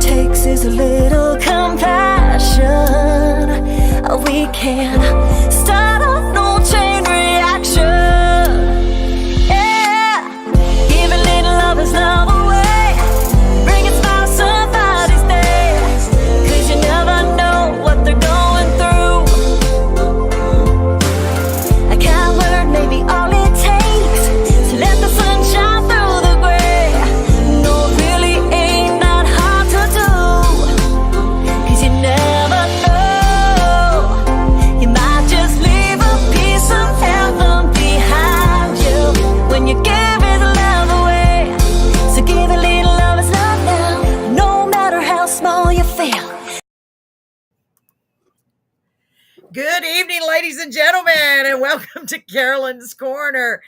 takes is a little compassion. We can start a no chain reaction. Yeah, give a little love is love away. Bring a smile to somebody's day. 'Cause you never know what they're going through. A kind word may be all it takes to let the sun shine through the gray. No, it really ain't that hard to do. 'Cause you never know, you might just leave a piece of heaven behind you when you give it love away. So give a little love is love now, no matter how small you feel. Good evening, ladies and gentlemen, and welcome to Carolyn's Corner.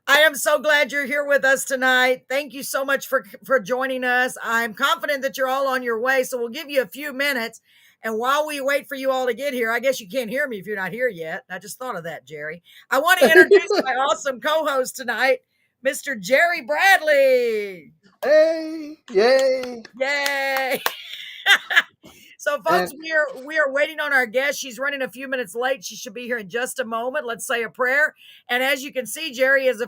I am so glad you're here with us tonight. Thank you so much for joining us. I'm confident that you're all on your way, so we'll give you a few minutes. And while we wait for you all to get here, I guess you can't hear me if you're not here yet. I just thought of that, Jerry. I want to introduce my awesome co-host tonight, Mr. Jerry Bradley. Hey, yay. Yay. So, folks, we are waiting on our guest. She's running a few minutes late. She should be here in just a moment. Let's say a prayer. And as you can see, Jerry is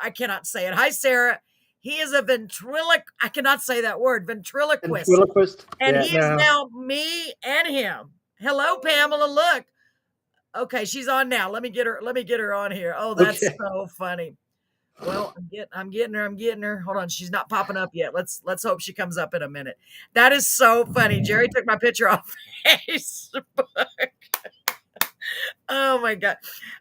I cannot say it. Hi, Sarah. He is a I cannot say that word, ventriloquist. And he is now me and him. Hello, Pamela. Look. Okay, she's on now. Let me get her on here. Oh, that's so funny. Well, I'm getting her. Hold on, she's not popping up yet. Let's hope she comes up in a minute. That is so funny. Jerry took my picture off Facebook. Oh my God.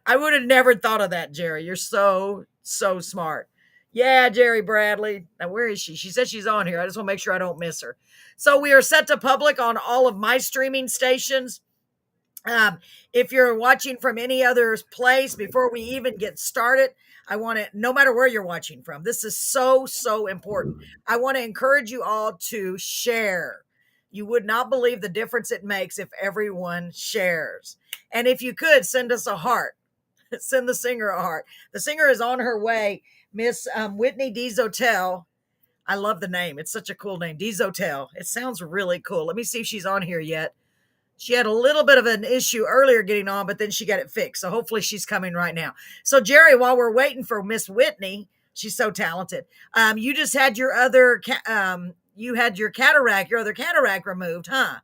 I would have never thought of that, Jerry. You're so smart. Yeah, Jerry Bradley. Now, where is she? She says she's on here. I just want to make sure I don't miss her. So we are set to public on all of my streaming stations. If you're watching from any other place, before we even get started, I want to, no matter where you're watching from, this is so important. I want to encourage you all to share. You would not believe the difference it makes if everyone shares. And if you could, send us a heart. Send the singer a heart. The singer is on her way. Miss Whitney Dezotell. I love the name. It's such a cool name. Dezotell. It sounds really cool. Let me see if she's on here yet. She had a little bit of an issue earlier getting on, but then she got it fixed. So hopefully she's coming right now. So Jerry, while we're waiting for Miss Whitney, she's so talented. You just had your other, your other cataract removed, huh?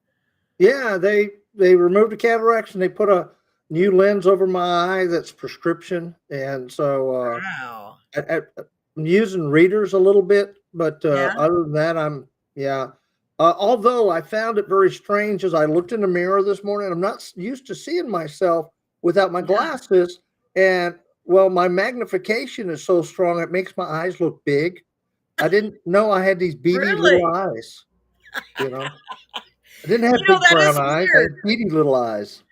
Yeah, they removed the cataracts and they put a new lens over my eye that's prescription. And so Wow. I'm using readers a little bit, but other than that, although I found it very strange as I looked in the mirror this morning. I'm not used to seeing myself without my glasses. And, well, my magnification is so strong, it makes my eyes look big. I didn't know I had these beady little eyes. You know, I didn't have big brown eyes. I had beady little eyes.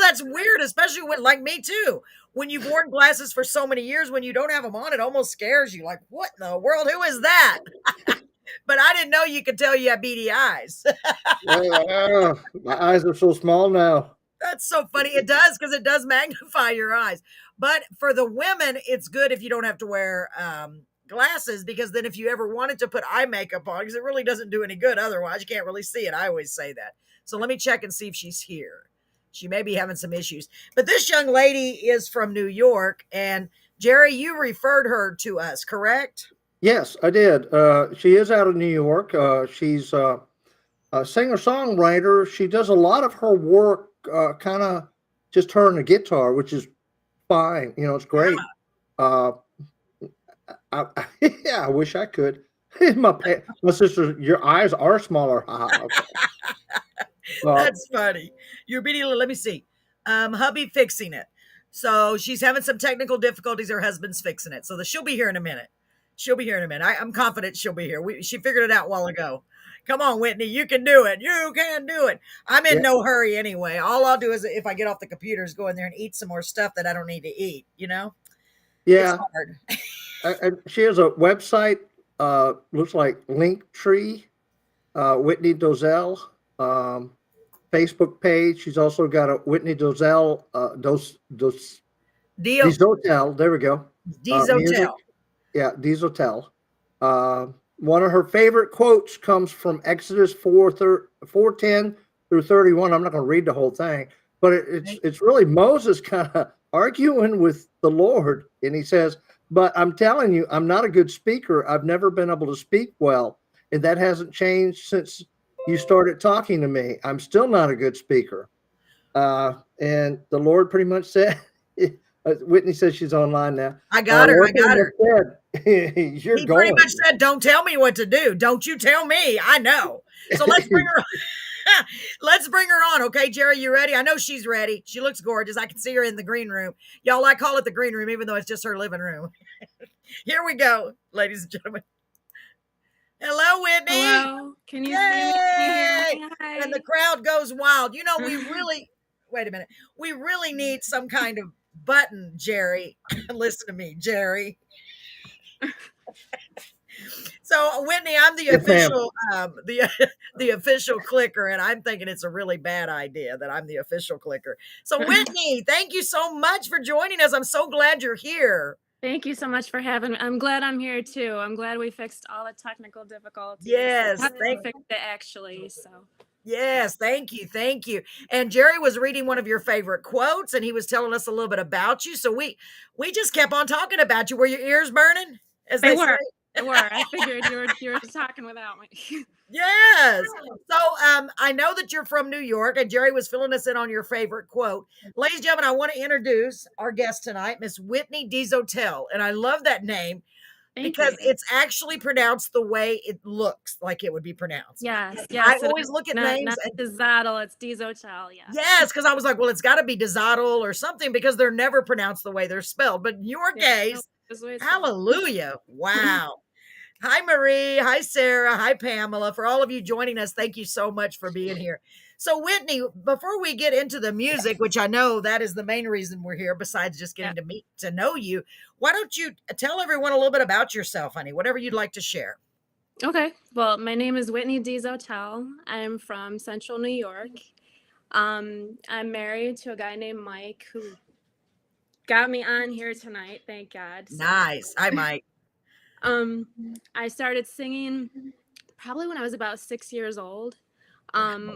That's weird, especially when, like me too, when you've worn glasses for so many years, when you don't have them on, it almost scares you. Like, what in the world? Who is that? But I didn't know you could tell you have beady eyes. My eyes are so small now. That's so funny. It does, because it does magnify your eyes. But for the women, it's good if you don't have to wear glasses, because then if you ever wanted to put eye makeup on, because it really doesn't do any good otherwise, you can't really see it. I always say that. So let me check and see if she's here. She may be having some issues. But this young lady is from New York. And Jerry, you referred her to us, correct? Yes, I did. She is out of New York. She's a singer-songwriter. She does a lot of her work kind of just her and the guitar, which is fine. It's great. I wish I could. My sister, your eyes are smaller. Okay. That's funny. You're beating. Let me see. Hubby fixing it. So she's having some technical difficulties. Her husband's fixing it. So she'll be here in a minute. I'm confident she'll be here. She figured it out a while ago. Come on, Whitney. You can do it. You can do it. I'm in no hurry anyway. All I'll do is, if I get off the computer, is go in there and eat some more stuff that I don't need to eat. Yeah. It's hard. She has a website. Looks like Linktree. Whitney Dezotell. Facebook page. She's also got a Whitney Dezotell. Dezotell. There we go. Dezotell. Yeah, Dezotell. one of her favorite quotes comes from Exodus 4:10 through 31. I'm not going to read the whole thing, but it's really Moses kind of arguing with the Lord, and he says, "But I'm telling you, I'm not a good speaker. I've never been able to speak well, and that hasn't changed since you started talking to me. I'm still not a good speaker." And the Lord pretty much said, Whitney says she's online now. I got her. I got her. Said, You're he going. pretty much said, "Don't tell me what to do. Don't you tell me. I know." So let's bring her. Let's bring her on. Okay, Jerry, you ready? I know she's ready. She looks gorgeous. I can see her in the green room. Y'all, I call it the green room, even though it's just her living room. Here we go, ladies and gentlemen. Hello, Whitney. Hello. Can you see me? Can you hear me? Hi. And the crowd goes wild. You know, wait a minute. We really need some kind of button, Jerry. Listen to me, Jerry. So Whitney, I'm the official the official clicker, and I'm thinking it's a really bad idea that I'm the official clicker. So Whitney, thank you so much for joining us. I'm so glad you're here. Thank you so much for having me. I'm glad I'm here too. I'm glad we fixed all the technical difficulties. Yes, thank you. It actually. So yes, thank you. And Jerry was reading one of your favorite quotes, and he was telling us a little bit about you. So we just kept on talking about you. Were your ears burning? As they were. They were. I figured you were talking without me. Yes. So I know that you're from New York, and Jerry was filling us in on your favorite quote. Ladies and gentlemen, I want to introduce our guest tonight, Miss Whitney Dezotell. And I love that name because it's actually pronounced the way it looks like it would be pronounced. Yes. I always look at names. Not Dezotell, it's Dezotell. Yeah. Yes, because I was like, well, it's got to be Dezotell or something because they're never pronounced the way they're spelled. But in your case, hallelujah. Wow. Hi, Marie. Hi, Sarah. Hi, Pamela. For all of you joining us, thank you so much for being here. So, Whitney, before we get into the music, which I know that is the main reason we're here, besides just getting to know you, why don't you tell everyone a little bit about yourself, honey, whatever you'd like to share. Okay. Well, my name is Whitney Dezotell. I'm from Central New York. I'm married to a guy named Mike who got me on here tonight. Thank God. So. Nice. Hi, Mike. I started singing probably when I was about 6 years old.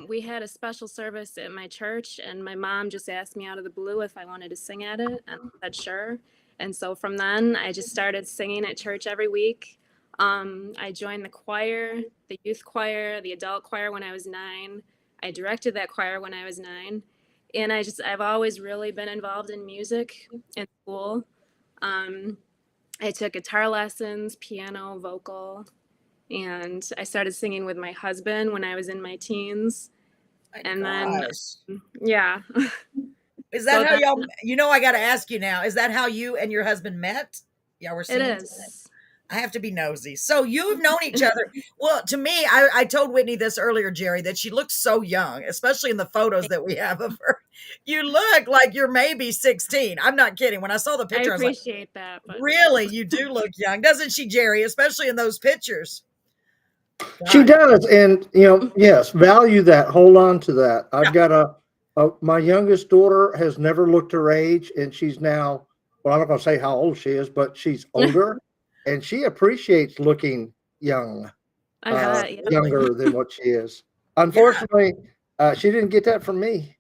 We had a special service at my church, and my mom just asked me out of the blue if I wanted to sing at it, and I said sure. And so from then, I just started singing at church every week. I joined the choir, the youth choir, the adult choir when I was 9. I directed that choir when I was 9. And I've always really been involved in music in school. I took guitar lessons, piano, vocal, and I started singing with my husband when I was in my teens. Then, yeah. Is that how y'all, I got to ask you now, is that how you and your husband met? Yeah, we're singing. It is. I have to be nosy. So you've known each other. Well, to me, I told Whitney this earlier, Jerry, that she looks so young, especially in the photos that we have of her. You look like you're maybe 16. I'm not kidding. When I saw the picture, I appreciate that. But really, you do look young, doesn't she, Jerry? Especially in those pictures. God. She does. And, yes, value that. Hold on to that. I've got my youngest daughter has never looked her age, and she's now, well, I'm not going to say how old she is, but she's older. And she appreciates looking young, younger than what she is. Unfortunately, she didn't get that from me.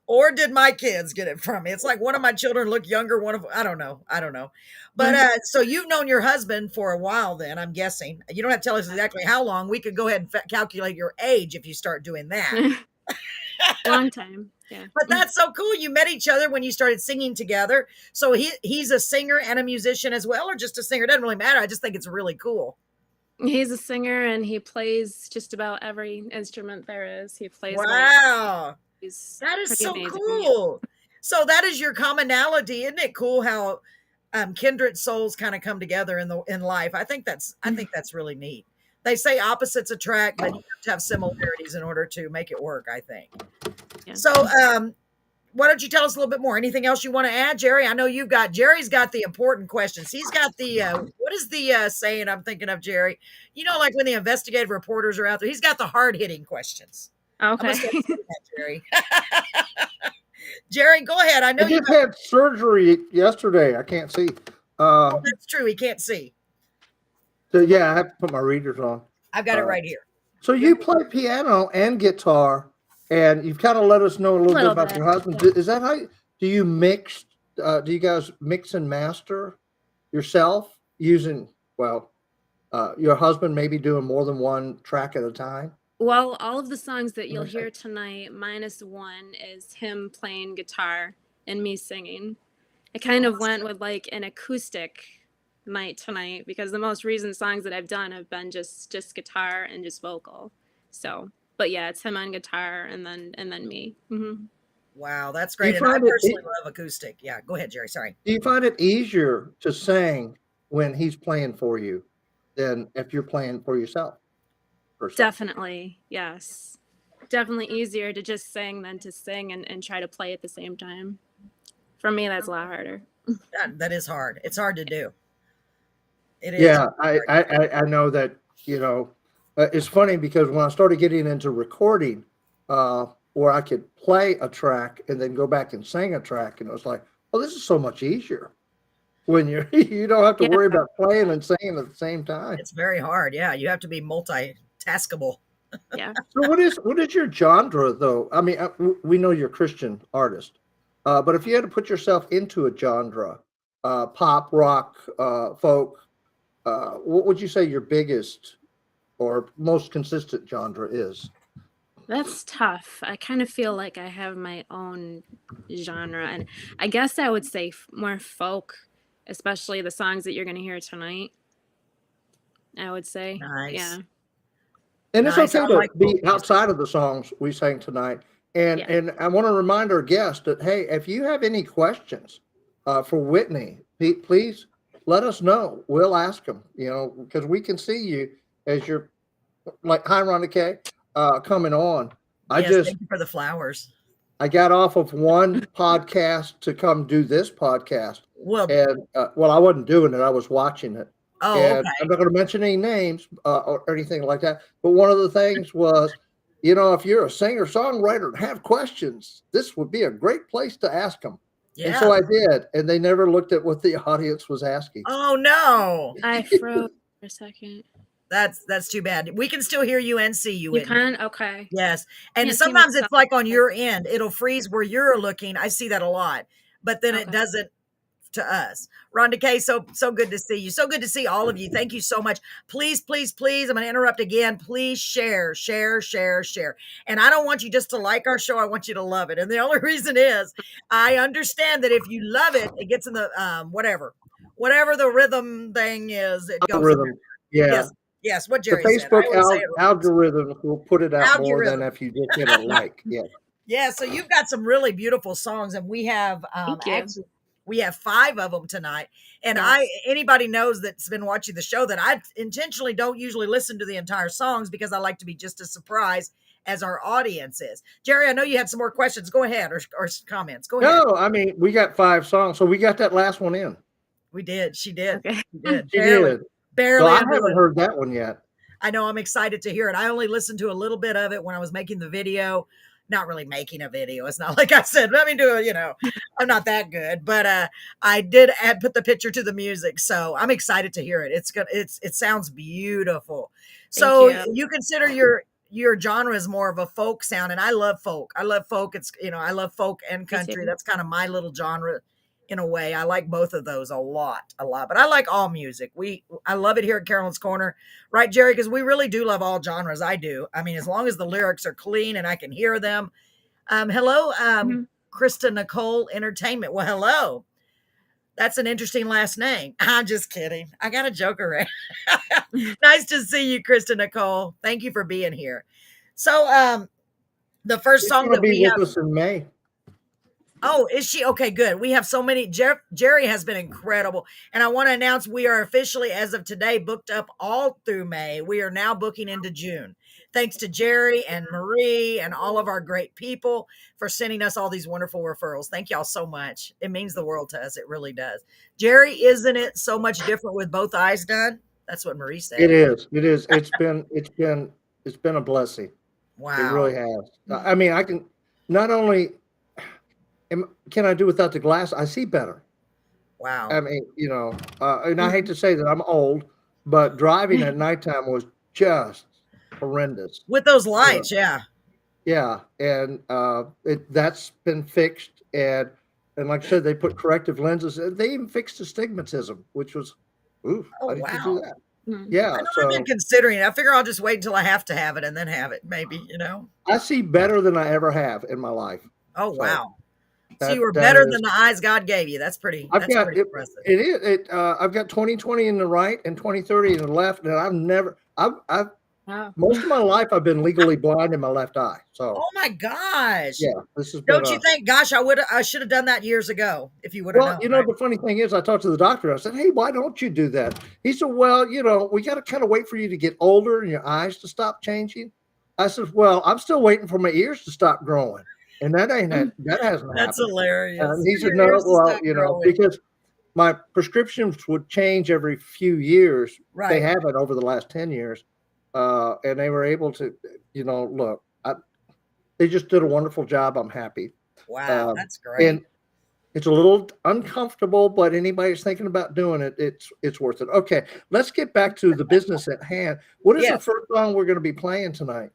Or did my kids get it from me? It's like one of my children look younger. I don't know. But so you've known your husband for a while then, I'm guessing. You don't have to tell us exactly how long. We could go ahead and calculate your age if you start doing that. Long time. Yeah. But that's so cool. You met each other when you started singing together. So he's a singer and a musician as well, or just a singer? It doesn't really matter. I just think it's really cool. He's a singer and he plays just about every instrument there is. He plays. Wow. That is so amazing. Cool. So that is your commonality. Isn't it cool how kindred souls kind of come together in life? I think that's really neat. They say opposites attract, but you have to have similarities in order to make it work, I think. Yeah. So why don't you tell us a little bit more? Anything else you want to add, Jerry? I know Jerry's got the important questions. He's got the, what is the saying I'm thinking of, Jerry? Like when the investigative reporters are out there, he's got the hard-hitting questions. Okay. Jerry. Jerry, go ahead. I know you just had surgery yesterday. I can't see. That's true. He can't see. So yeah, I have to put my readers on. I've got it right here. So you play piano and guitar, and you've kind of let us know a little bit Little about bit, your husband. yeah. Is that how do you mix? Do you guys mix and master yourself using? Well, your husband maybe doing more than one track at a time. Well, all of the songs that you'll Okay. hear tonight, minus one, is him playing guitar and me singing. I kind of went with like an acoustic night tonight because the most recent songs that I've done have been just guitar and just vocal. So, but yeah, it's him on guitar and then me. Wow, that's Do you great. And I find it? personally love acoustic. Yeah, go ahead, Jerry. Sorry. Do you find it easier to sing when he's playing for you than if you're playing for yourself? Definitely, yes. Definitely easier to just sing than to sing and try to play at the same time. For me, that's a lot harder. That is hard. It's hard to do. It is. Yeah, I know that, it's funny because when I started getting into recording, where I could play a track and then go back and sing a track, and it was like, oh, this is so much easier when you don't have to worry about playing and singing at the same time. It's very hard. Yeah, you have to be multitaskable. Yeah. So what is your genre though? I mean, we know you're a Christian artist, but if you had to put yourself into a genre, pop, rock, folk, what would you say your biggest or most consistent genre is? That's tough. I kind of feel like I have my own genre, and I guess I would say more folk, especially the songs that you're going to hear tonight. I would say. Nice. Yeah. And it's Nice. okay I to like be folk music. outside of the songs we sang tonight. And Yeah. and I want to remind our guests that, hey, if you have any questions for Whitney, please let us know. We'll ask them, because we can see you as you're like, hi, Rhonda K, coming on. Yes, thank you for the flowers. I got off of one podcast to come do this podcast. Well, And I wasn't doing it. I was watching it. oh, And okay. I'm not going to mention any names or anything like that. But one of the things was, if you're a singer songwriter and have questions, this would be a great place to ask them. Yeah. And so I did. And they never looked at what the audience was asking. Oh no. I froze for a second. That's too bad. We can still hear you and see you. You Whitney. can? Okay. Yes. And Can't see sometimes it's myself. like on your end, it'll freeze where you're looking. I see that a lot, but then it Okay. doesn't to us. Rhonda K, so good to see you. So good to see all of you. Thank you so much. Please, please, please. I'm going to interrupt again. Please share. And I don't want you just to like our show. I want you to love it. And the only reason is I understand that if you love it, it gets in the whatever the rhythm thing is, it goes. Rhythm. Yeah. Yes, what The Jerry said. I Facebook always say it wrong. algorithm will put it out more Algorithm. than if you just hit a like. Yeah. Yeah, so you've got some really beautiful songs, and we have Thank you. actually we have 5 of them tonight. And Yes. anybody knows that's been watching the show that I intentionally don't usually listen to the entire songs because I like to be just as surprised as our audience is. Jerry, I know you had some more questions. Go ahead, or comments. Go ahead. No, I mean, we got 5 songs, so we got that last one in. We did. She did. Okay. She did. She Barely. did. Barely. So I into haven't it. heard that one yet. I know. I'm excited to hear it. I only listened to a little bit of it when I was making the video. Not really making a video. It's not like I said, let me do it. I'm not that good, but I did put the picture to the music. So I'm excited to hear it. It's good. It sounds beautiful. So you consider your genre is more of a folk sound. And I love folk. I love folk. I love folk and country. That's kind of my little genre in a way. I like both of those a lot, but I like all music. I love it here at Carolyn's Corner, right, Jerry? Because we really do love all genres. I do. I mean, as long as the lyrics are clean and I can hear them. Hello, Krista Nicole Entertainment. Well, hello. That's an interesting last name. I'm just kidding. I got a joke around. Nice to see you, Krista Nicole. Thank you for being here. So, the first song that we have with us in May. Oh, is she? Okay, good. We have so many. Jerry has been incredible. And I want to announce we are officially, as of today, booked up all through May. We are now booking into June. Thanks to Jerry and Marie and all of our great people for sending us all these wonderful referrals. Thank y'all so much. It means the world to us. It really does. Jerry, isn't it so much different with both eyes done? That's what Marie said. It is. It's been a blessing. Wow. It really has. I mean, I can not only can I do without the glass, I see better. Wow. I mean, and I hate to say that I'm old, but driving at nighttime was just horrendous. With those lights, yeah. Yeah, and that's been fixed, and like I said, they put corrective lenses. They even fixed astigmatism, which was, ooh, Oh, how did you do wow. that? Mm. Yeah, I've so been considering it. I figure I'll just wait until I have to have it and then have it, maybe, I see better than I ever have in my life. Oh, So wow. So you were that better is. than the eyes God gave you. That's pretty I've got it. impressive. It is. I've got 20/20 in the right and 20/30 in the left, and I've Wow. most of my life I've been legally blind in my left eye. So Oh my gosh. yeah, this has been Don't you think, gosh, I should have done that years ago if you would have well, known, right? the funny thing is, I talked to the doctor. I said, "Hey, why don't you do that?" He said, "Well, we got to kind of wait for you to get older and your eyes to stop changing." I said, "Well, I'm still waiting for my ears to stop growing, and that hasn't That's happened." hilarious. And he said, Your "No, ears to well, stop growing. because my prescriptions would change every few years. They Right. haven't over the last 10 years, and they were able to, look, they just did a wonderful job. I'm happy." Wow, that's great. And it's a little uncomfortable, but anybody's thinking about doing it, it's worth it. Okay, let's get back to the business at hand. What is the Yes. first song we're going to be playing tonight?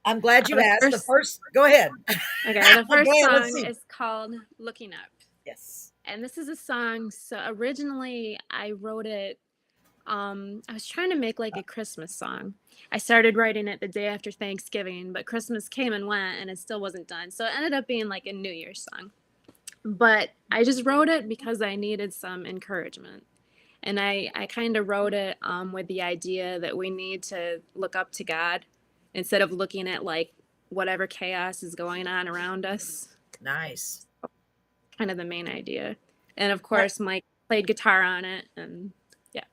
I'm glad you The asked. The first- first, go ahead. Okay, the first Go ahead, let's song see. is called Looking Up. Yes. And this is a song, so originally I wrote it, I was trying to make like a Christmas song. I started writing it the day after Thanksgiving, but Christmas came and went and it still wasn't done. So it ended up being like a New Year's song. But I just wrote it because I needed some encouragement. And I kind of wrote it with the idea that we need to look up to God instead of looking at like whatever chaos is going on around us. Nice. Kind of the main idea. And of course, Mike played guitar on it. And yeah.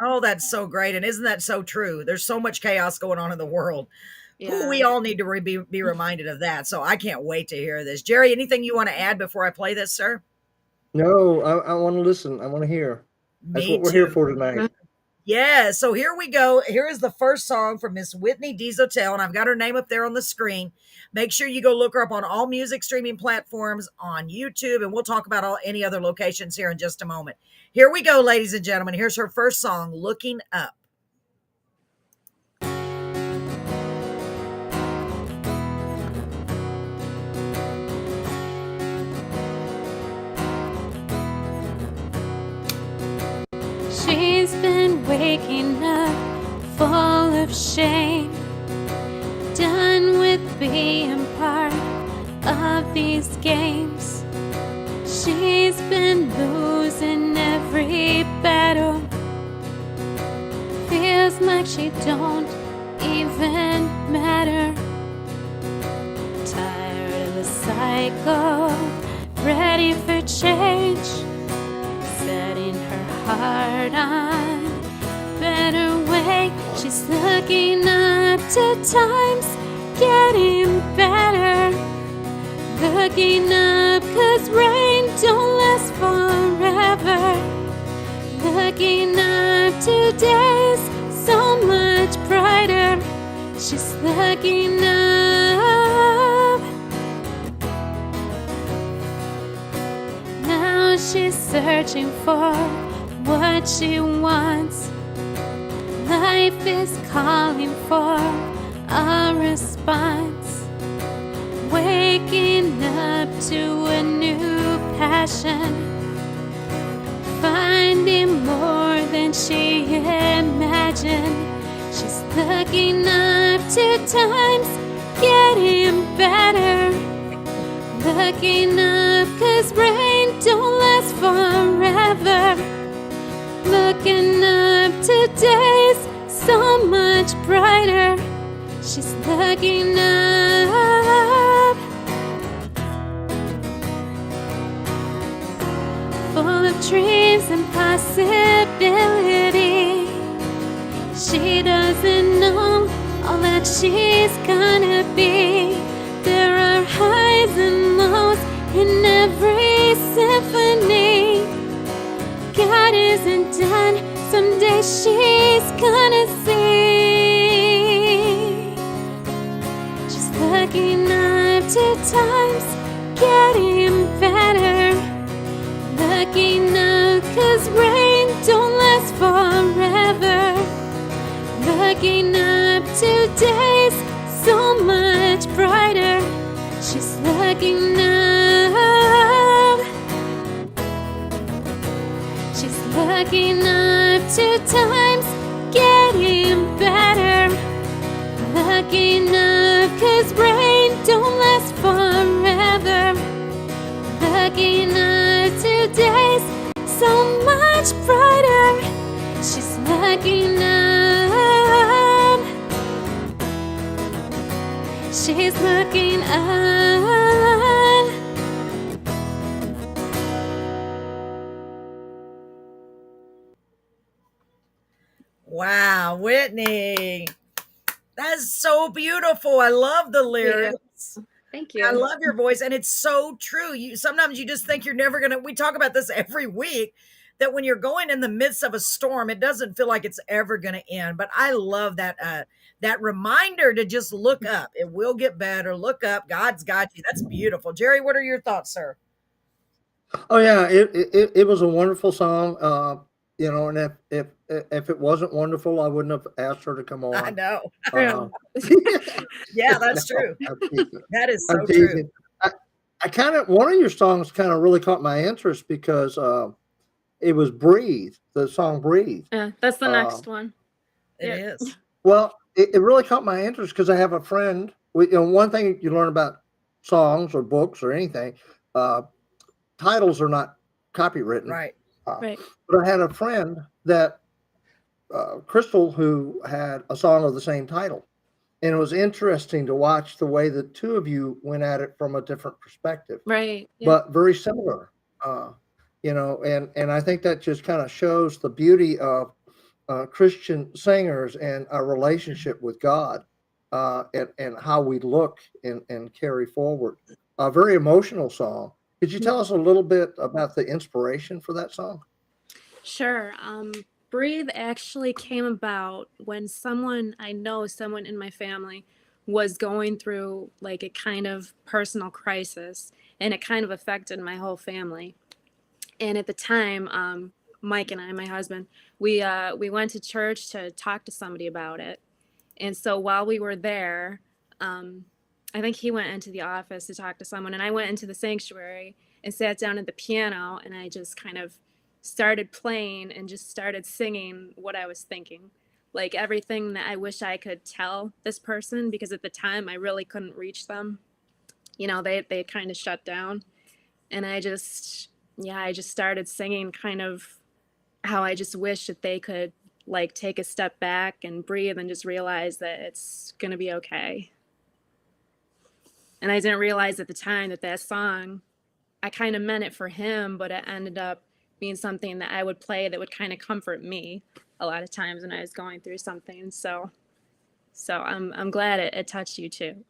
Oh, that's so great. And isn't that so true? There's so much chaos going on in the world. Yeah. Ooh, we all need to be reminded of that. So I can't wait to hear this. Jerry, anything you want to add before I play this, sir? No, I want to listen. I want to hear. That's Me what we're here too. for tonight. Yeah, so here we go. Here is the first song from Miss Whitney Dezotell, and I've got her name up there on the screen. Make sure you go look her up on all music streaming platforms, on YouTube, and we'll talk about any other locations here in just a moment. Here we go, ladies and gentlemen. Here's her first song, Looking Up. She's been waking up full of shame, done with being part of these games. She's been losing every battle, feels like she don't even matter. Tired of the cycle, ready for change, setting her heart on better way. She's looking up to times getting better, looking up 'cause rain don't last forever, looking up to days so much brighter. She's looking up. Now she's searching for what she wants. Life is calling for a response, waking up to a new passion, finding more than she imagined. She's looking up to times getting better, looking up 'cause rain don't last forever, looking up to days so much brighter. She's looking up, full of dreams and possibility. She doesn't know all that she's gonna be. There are highs and lows in every symphony. God isn't done, someday she's gonna see. She's looking up to times getting better, looking up 'cause rain don't last forever, looking up today's so much brighter. She's looking up. She's looking up to times getting better. Looking up 'cause rain don't last forever. Looking up to days so much brighter. She's looking up. She's looking up. Wow, Whitney. That's so beautiful. I love the lyrics. Thank I you. love your voice, and it's so true. You sometimes you just think you're never gonna. We talk about this every week, that when you're going in the midst of a storm, it doesn't feel like it's ever gonna end. But I love that reminder to just look up. It will get better. Look up. God's got you. That's beautiful. Jerry, what are your thoughts, sir? Oh yeah, it was a wonderful song. You know, and if it wasn't wonderful, I wouldn't have asked her to come I on. know. Uh, Yeah, that's no, true. I'm teasing. That is I'm so true. teasing. I kind of one of your songs kind of really caught my interest because it was "Breathe," the song "Breathe." Yeah, that's the next one. It Yeah. is. Well, it really caught my interest because I have a friend. You know, one thing you learn about songs or books or anything, titles are not copywritten. Right. Right. But I had a friend that Crystal who had a song of the same title, and it was interesting to watch the way the two of you went at it from a different perspective, Right. Yeah. but very similar. You know, and I think that just kind of shows the beauty of Christian singers and our relationship with God, and how we look and carry forward. A very emotional song. Could you tell us a little bit about the inspiration for that song? Sure. Breathe actually came about when I know someone in my family was going through like a kind of personal crisis, and it kind of affected my whole family. And at the time, Mike and I, my husband, we went to church to talk to somebody about it. And so while we were there, I think he went into the office to talk to someone, and I went into the sanctuary and sat down at the piano, and I just kind of started playing and just started singing what I was thinking. Like everything that I wish I could tell this person, because at the time I really couldn't reach them. You know, they kind of shut down. And I just started singing kind of how I just wish that they could like take a step back and breathe and just realize that it's going to be okay. And I didn't realize at the time that song, I kind of meant it for him, but it ended up being something that I would play that would kind of comfort me a lot of times when I was going through something. So I'm glad it touched you too.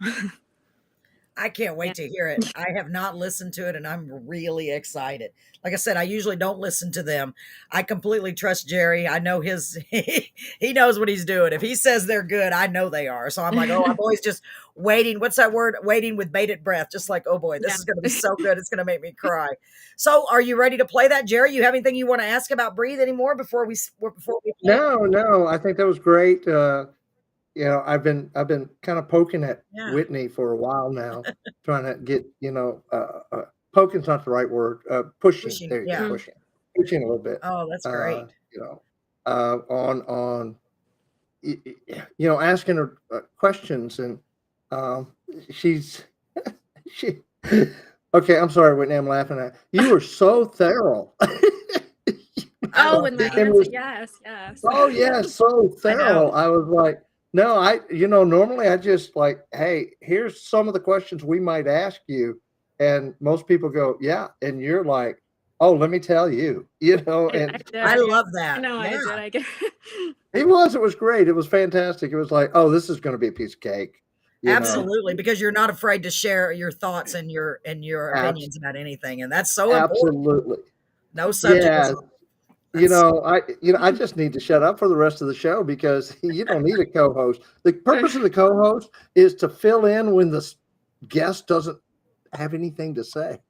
I can't wait to hear it. I have not listened to it, and I'm really excited. Like I said, I usually don't listen to them. I completely trust Jerry. I know he knows what he's doing. If he says they're good, I know they are. So I'm like, oh, I'm always just waiting. What's that word? Waiting with bated breath. Just like, oh boy, this is going to be so good. It's going to make me cry. So are you ready to play that, Jerry? You have anything you want to ask about Breathe anymore before we play? No, I think that was great. You know, I've been kind of poking at Whitney for a while now, trying to get, you know, poking's not the right word. Pushing. There you go, pushing a little bit. Oh, that's great. You know, on you know, asking her questions, and she's she. Okay, I'm sorry, Whitney. I'm laughing at you. Were so thorough. Oh, with my answer, yes. Oh yeah, so thorough. I was like, no, you know, normally I just like, hey, here's some of the questions we might ask you. And most people go, yeah. And you're like, oh, let me tell you, you know, and I love that. No, I did. It was great. It was fantastic. It was like, oh, this is going to be a piece of cake. Absolutely, because you're not afraid to share your thoughts and your opinions about anything. And that's so important. Absolutely. No subject. Yeah. You know, I just need to shut up for the rest of the show because you don't need a co-host. The purpose of the co-host is to fill in when the guest doesn't have anything to say.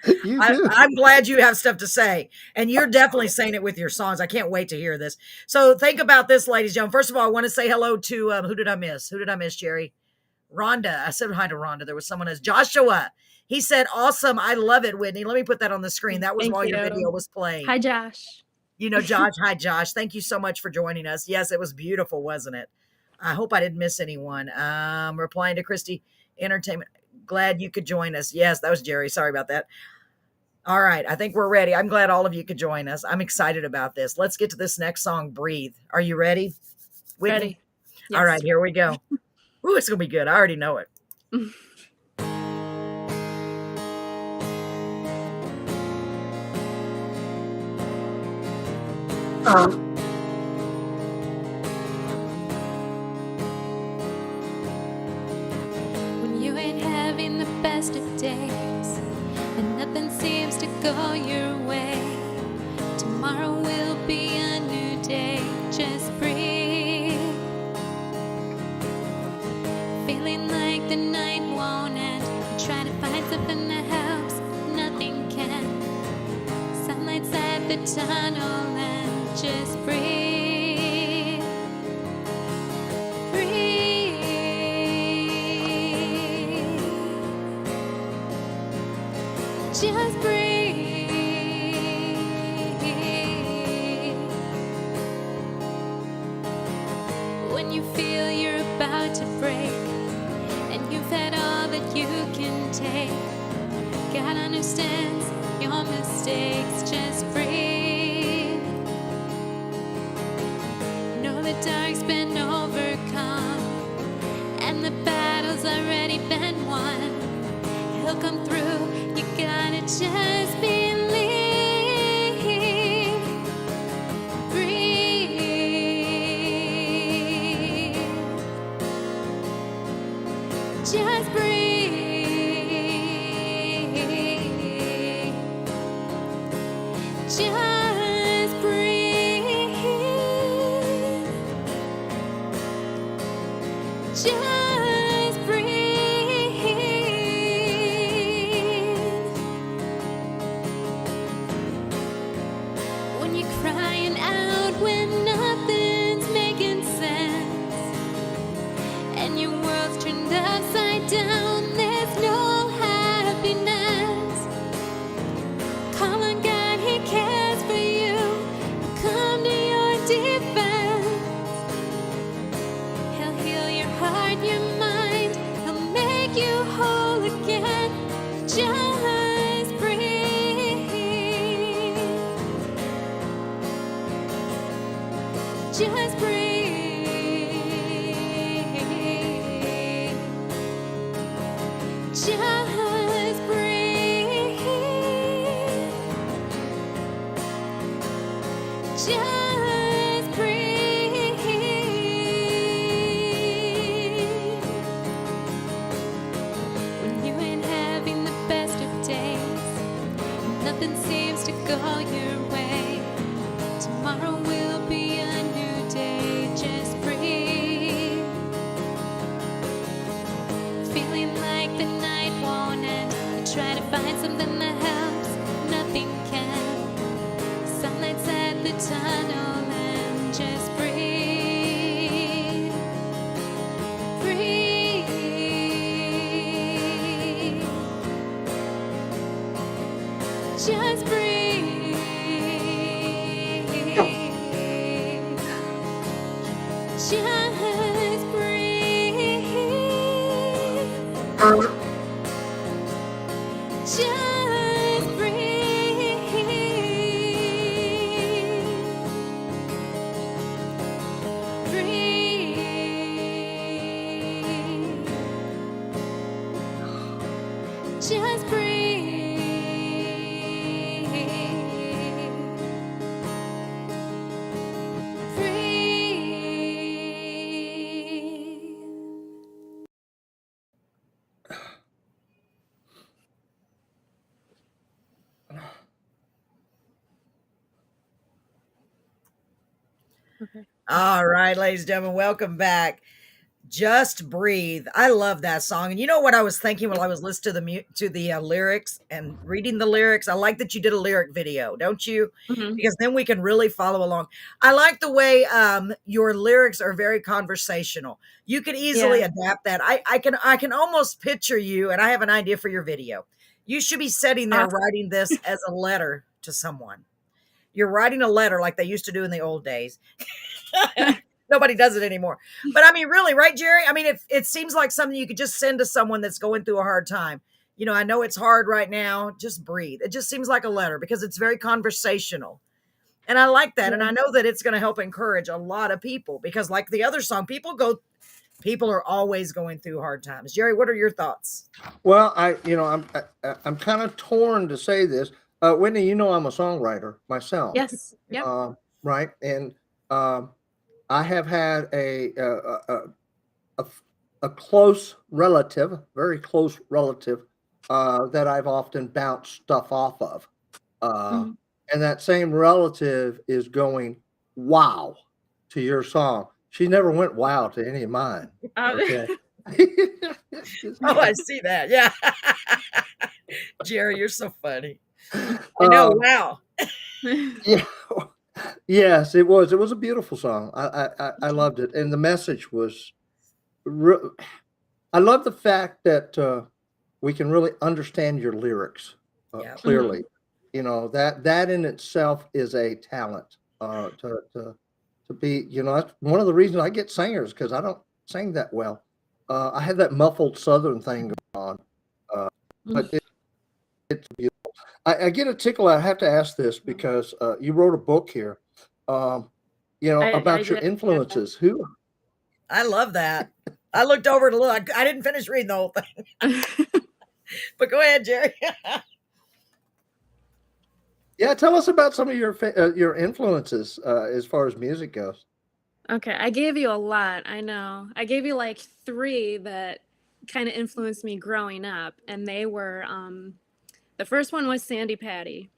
You do. I'm glad you have stuff to say, and you're definitely saying it with your songs. I can't wait to hear this. So think about this, ladies and gentlemen. First of all, I want to say hello to who did I miss? Who did I miss, Jerry? Rhonda. I said hi to Rhonda. There was someone as Joshua. He said, "Awesome, I love it, Whitney." Let me put that on the screen. That was Thank while your you. video was playing. Hi, Josh. You know, Josh. Hi, Josh. Thank you so much for joining us. Yes, it was beautiful, wasn't it? I hope I didn't miss anyone. Replying to Christy Entertainment. Glad you could join us. Yes, that was Jerry. Sorry about that. All right, I think we're ready. I'm glad all of you could join us. I'm excited about this. Let's get to this next song, Breathe. Are you ready, Whitney? Ready? Yes. All right, here we go. Ooh, it's going to be good. I already know it. When you ain't having the best of days and nothing seems to go your way, tomorrow will be a new day. Just breathe. Feeling like the night won't end. You try to find something that helps, nothing can. Sunlight's at the tunnel and just breathe. Just breathe. When you feel you're about to break and you've had all that you can take, God understands your mistakes. Just breathe. Know the dark's been overcome and the battle's already been won. He'll come through. You gotta just believe. Breathe. Just breathe. Just breathe. Just breathe. When you're crying out when nothing's making sense and your world's turned upside down, there's no happiness. Call on God, He cares for you. Come to your defense. He'll heal your heart, your mind. He'll make you whole again. Just breathe. Just breathe. Just breathe. Just breathe. When you ain't having the best of days, nothing seems to go your way, tomorrow will be a new day. Just breathe. Feeling like the night won't end. You try to find something that helps, nothing can. Sunlight's at the tunnel and just breathe. Breathe. Just breathe. Just breathe. Just breathe. Breathe. Just breathe. Okay. All right, ladies and gentlemen, welcome back. Just breathe. I love that song. And you know what I was thinking while I was listening to the lyrics and reading the lyrics? I like that you did a lyric video, don't you? Mhm. Because then we can really follow along. I like the way your lyrics are very conversational. You could easily Yeah. adapt that. I can almost picture you, and I have an idea for your video. You should be sitting there Awesome. writing this as a letter to someone. You're writing a letter like they used to do in the old days. Nobody does it anymore. But I mean, really, right, Jerry? I mean, it seems like something you could just send to someone that's going through a hard time. I know it's hard right now. Just breathe. It just seems like a letter because it's very conversational. And I like that. And Yeah. I know that it's going to help encourage a lot of people because, like the other song, people are always going through hard times. Jerry, what are your thoughts? Well, I'm kind of torn to say this. Whitney, I'm a songwriter myself, Yes. Yep. right? And I have had a close relative, very close relative, that I've often bounced stuff off of. Mhm. And that same relative is going, wow, to your song. She never went wow to any of mine. Okay. Oh, I see that. Yeah. Jerry, you're so funny. I know. Wow. Yeah. Yes, it was. It was a beautiful song. I loved it, and the message was. I love the fact that we can really understand your lyrics Yeah. clearly. That in itself is a talent. To be, that's one of the reasons I get singers because I don't sing that well. I have that muffled Southern thing going on, but it's beautiful. I get a tickle. I have to ask this because you wrote a book here, about your did. influences. Who? I love that. I looked over to look. I didn't finish reading the whole thing, but go ahead, Jerry. Yeah, tell us about some of your influences as far as music goes. Okay, I gave you a lot. I know. I gave you like 3 that kind of influenced me growing up, and they were the first one was Sandy Patty,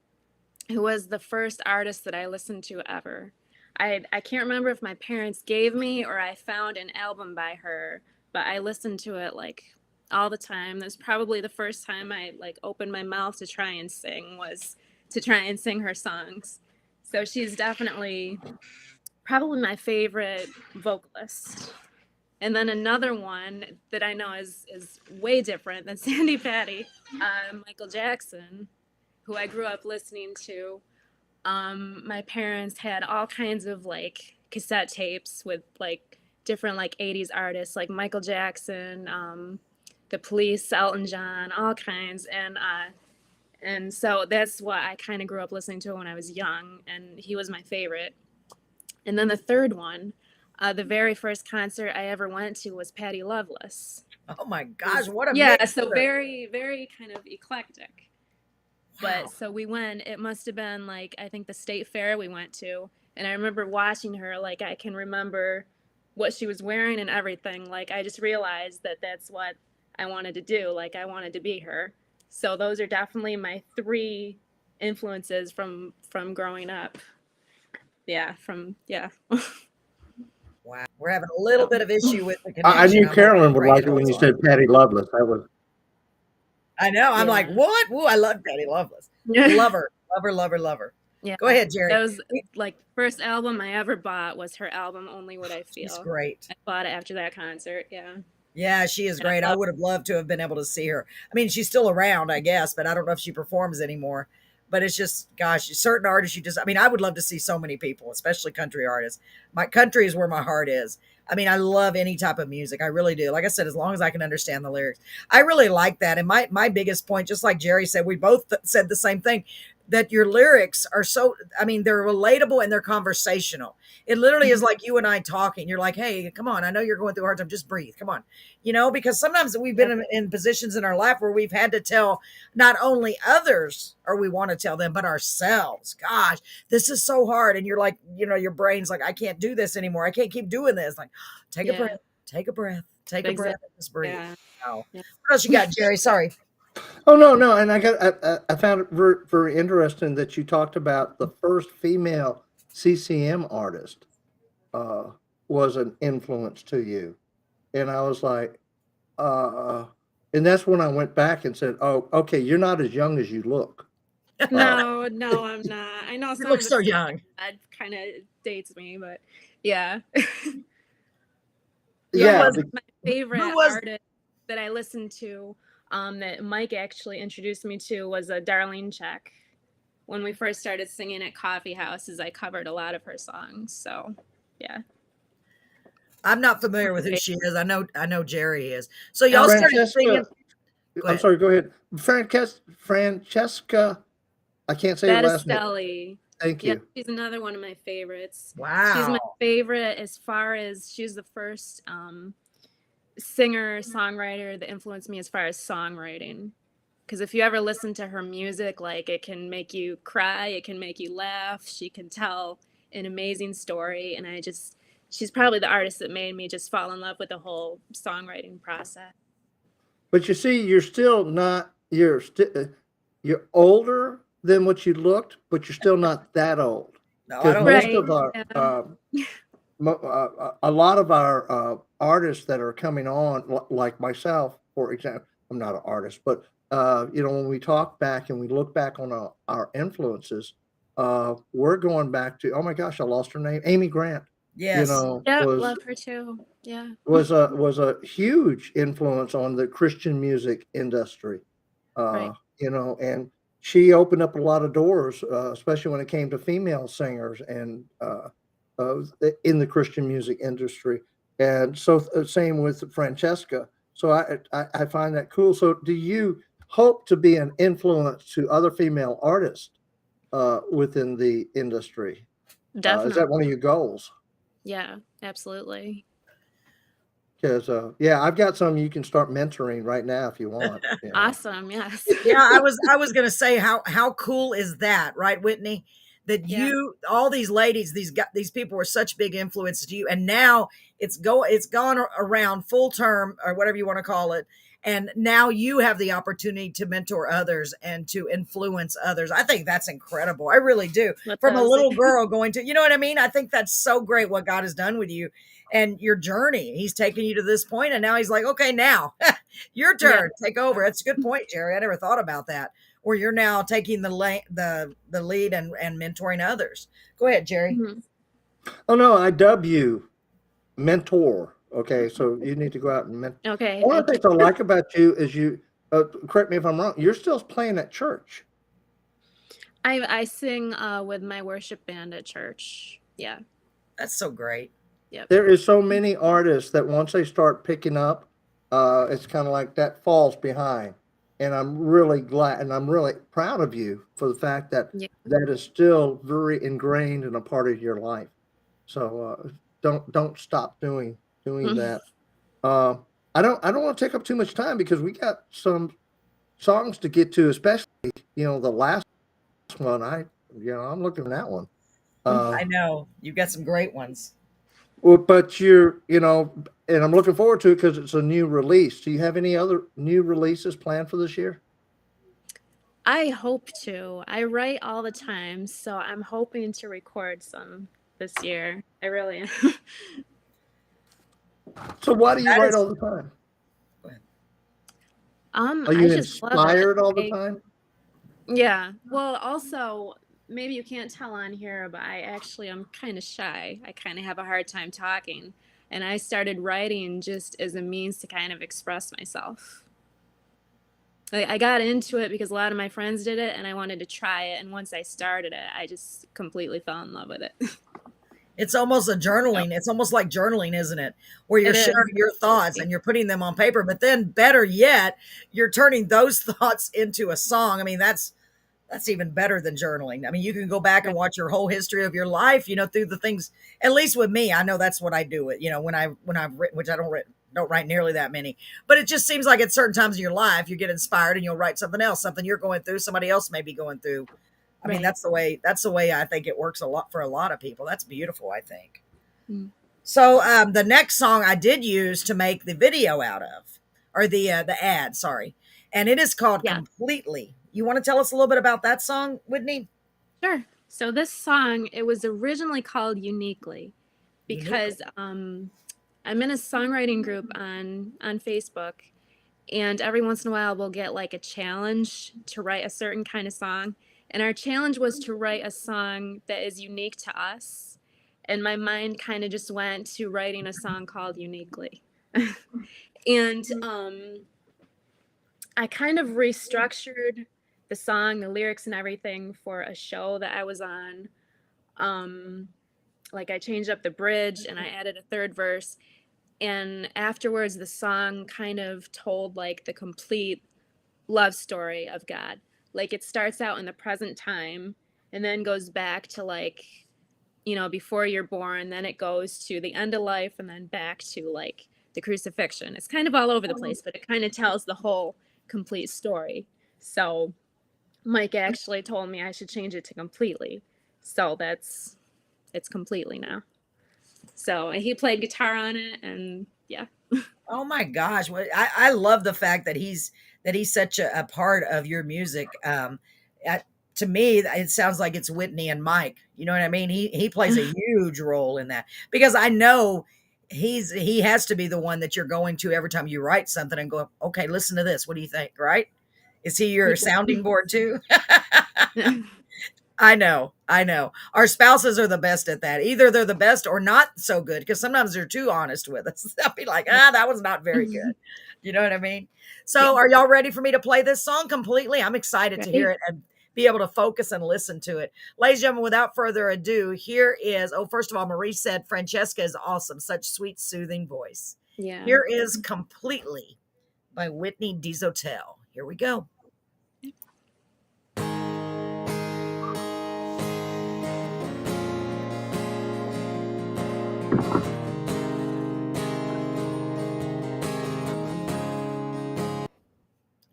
who was the first artist that I listened to ever. I can't remember if my parents gave me or I found an album by her, but I listened to it like all the time. That's probably the first time I like opened my mouth to try and sing was to try and sing her songs. So she's definitely probably my favorite vocalist. And then another one that I know is way different than Sandy Patty, Michael Jackson, who I grew up listening to. My parents had all kinds of like cassette tapes with like different like 80s artists like Michael Jackson, The Police, Elton John, all kinds. And so that's what I kind of grew up listening to when I was young, and he was my favorite. And then the third one, the very first concert I ever went to was Patty Loveless. Oh my gosh, what a Yeah, mix. so very, very kind of eclectic. But so we went, it must have been like, I think the state fair we went to. And I remember watching her, like, I can remember what she was wearing and everything. Like, I just realized that that's what I wanted to do. Like, I wanted to be her. So those are definitely my 3 influences from growing up. Yeah, Wow. We're having a little bit of issue with the I connection. knew I'm Carolyn hoping would to break like it when you on. said Patty Loveless. That was. I know. I'm like, Yeah. what? Woo, I love Patty Loveless. Love her. Love her, love her, love her. Yeah. Go ahead, Jerry. That was like the first album I ever bought was her album Only What I Feel. She's great. I bought it after that concert. Yeah. Yeah, she is And I great. I love would have loved to have been able to see her. I mean, she's still around, I guess, but I don't know if she performs anymore. But it's just, gosh, certain artists, I mean, I would love to see so many people, especially country artists. My country is where my heart is. I mean, I love any type of music. I really do. Like I said, as long as I can understand the lyrics, I really like that. And my biggest point, just like Jerry said, we both said the same thing, that your lyrics are so, I mean, they're relatable and they're conversational. It literally is like you and I talking. You're like, hey, come on. I know you're going through a hard time. Just breathe. Come on. Because sometimes we've been in positions in our life where we've had to tell not only others or we want to tell them, but ourselves. Gosh, this is so hard. And you're like, your brain's like, I can't do this anymore. I can't keep doing this. Like, take a breath, take a breath, take a breath, and just breathe. Yeah. Wow. Yeah. What else you got, Jerry? Sorry. Oh no, and I found it very, very interesting that you talked about the first female CCM artist was an influence to you. and I was like, and that's when I went back and said, "Oh, okay, you're not as young as you look." No, no, I'm not. I know You some look of so the stuff young. that kind of dates me, but yeah. Who Yeah, Yeah, was my who favorite was artist that I listened to, that Mike actually introduced me to was a Darlene Check. When we first started singing at coffee houses, I covered a lot of her songs. So, yeah. I'm not familiar with who she is. I know Jerry is. So y'all started Francesca. singing. Go I'm ahead. sorry. Go ahead, Francesca. I can't say her last name. Battistelli. Thank Yeah, you. she's another one of my favorites. She's my Wow. favorite as far as she's the first singer songwriter that influenced me as far as songwriting. Because if you ever listen to her music, like it can make you cry, it can make you laugh. She can tell an amazing story, and she's probably the artist that made me just fall in love with the whole songwriting process. But you see, you're still not. You're older than what you looked, but you're still not that old. No, I Because don't most think. Right. of our, Yeah. a lot of our artists that are coming on, like myself, for example, I'm not an artist, but when we talk back and we look back on our influences, we're going back to, oh my gosh, I lost her name, Amy Grant. Yes. Yep, Was love her too. Yeah. was a huge influence on the Christian music industry. Right. And she opened up a lot of doors, especially when it came to female singers and in the Christian music industry. And so, same with Francesca. So I find that cool. So, do you hope to be an influence to other female artists within the industry? Is Definitely. that one of your goals? Yeah, absolutely. Because yeah, I've got some you can start mentoring right now if you want. Awesome. Yes. Yeah, I was gonna say how cool is that, right, Whitney? That Yeah. you all these ladies, these people were such big influence to you, and now it's gone around full term or whatever you want to call it, and now you have the opportunity to mentor others and to influence others. I think that's incredible. I really do. That's From a awesome. little girl going to, you know what I mean? I think that's so great what God has done with you and your journey. He's taken you to this point, and now he's like, okay, now your Yeah. turn. Take over. That's a good point, Jerry. I never thought about that. Where you're now taking the lead and mentoring others. Go ahead, Jerry. Mhm. Oh no, I dub you mentor. Okay, so you need to go out and mentor. Okay, One of thank the you. things I like about you is you. Correct me if I'm wrong. You're still playing at church. I sing with my worship band at church. Yeah. That's so great. Yep. There is so many artists that once they start picking up, it's kind of like that falls behind. And I'm really glad, and I'm really proud of you for the fact that Yeah. that is still very ingrained and a part of your life. So don't stop doing that. Uh, I don't want to take up too much time because we got some songs to get to, especially the last one. I'm looking at that one. Uh, I know you've got some great ones. well, but and I'm looking forward to it because it's a new release. Do you have any other new releases planned for this year? I hope to. I write all the time, so I'm hoping to record some this year. I really am. So why do you That write is. all the time? Are I you just love it. inspired all the time? Yeah. Well, also, maybe you can't tell on here, but I'm kind of shy. I kind of have a hard time talking. And I started writing just as a means to kind of express myself. I got into it because a lot of my friends did it and I wanted to try it. And once I started it, I just completely fell in love with it. It's almost a journaling. It's almost like journaling, isn't it? Where you're It is. sharing your thoughts and you're putting them on paper. But then, better yet, you're turning those thoughts into a song. I mean, that's even better than journaling. I mean, you can go back and Right. watch your whole history of your life, through the things. At least with me, I know that's what I do. It, when I've written, which I don't write nearly that many, but it just seems like at certain times in your life, you get inspired and you'll write something else, something you're going through, somebody else may be going through. I mean, Right. that's the way I think it works a lot for a lot of people. That's beautiful, I think. Mm. So the next song I did use to make the video out of, or the ad, sorry, and it is called Yeah. Completely. You want to tell us a little bit about that song, Whitney? Sure. So this song, it was originally called Uniquely because I'm in a songwriting group on Facebook, and every once in a while we'll get like a challenge to write a certain kind of song. And our challenge was to write a song that is unique to us. And my mind kind of just went to writing a song called Uniquely. And I kind of restructured the song, the lyrics and everything for a show that I was on. Like I changed up the bridge and I added a third verse. And afterwards, the song kind of told like the complete love story of God. Like it starts out in the present time and then goes back to like, you know, before you're born, then it goes to the end of life and then back to like the crucifixion. It's kind of all over the place, but it kind of tells the whole complete story. So Mike actually told me I should change it to completely. So it's completely now. So he played guitar on it, and yeah. Oh my gosh. I love the fact that he's such a part of your music. To me, it sounds like it's Whitney and Mike. You know what I mean? He plays a huge role in that because I know he has to be the one that you're going to every time you write something and go, okay, listen to this. What do you think? Right? Is he your sounding board too? I know. Our spouses are the best at that. Either they're the best or not so good because sometimes they're too honest with us. They'll be like, that was not very good. You know what I mean? So are y'all ready for me to play this song completely? I'm excited to hear it and be able to focus and listen to it. Ladies and gentlemen, without further ado, here is, first of all, Marie said Francesca is awesome. Such sweet, soothing voice. Yeah. Here is Completely by Whitney Dezotell. Here we go.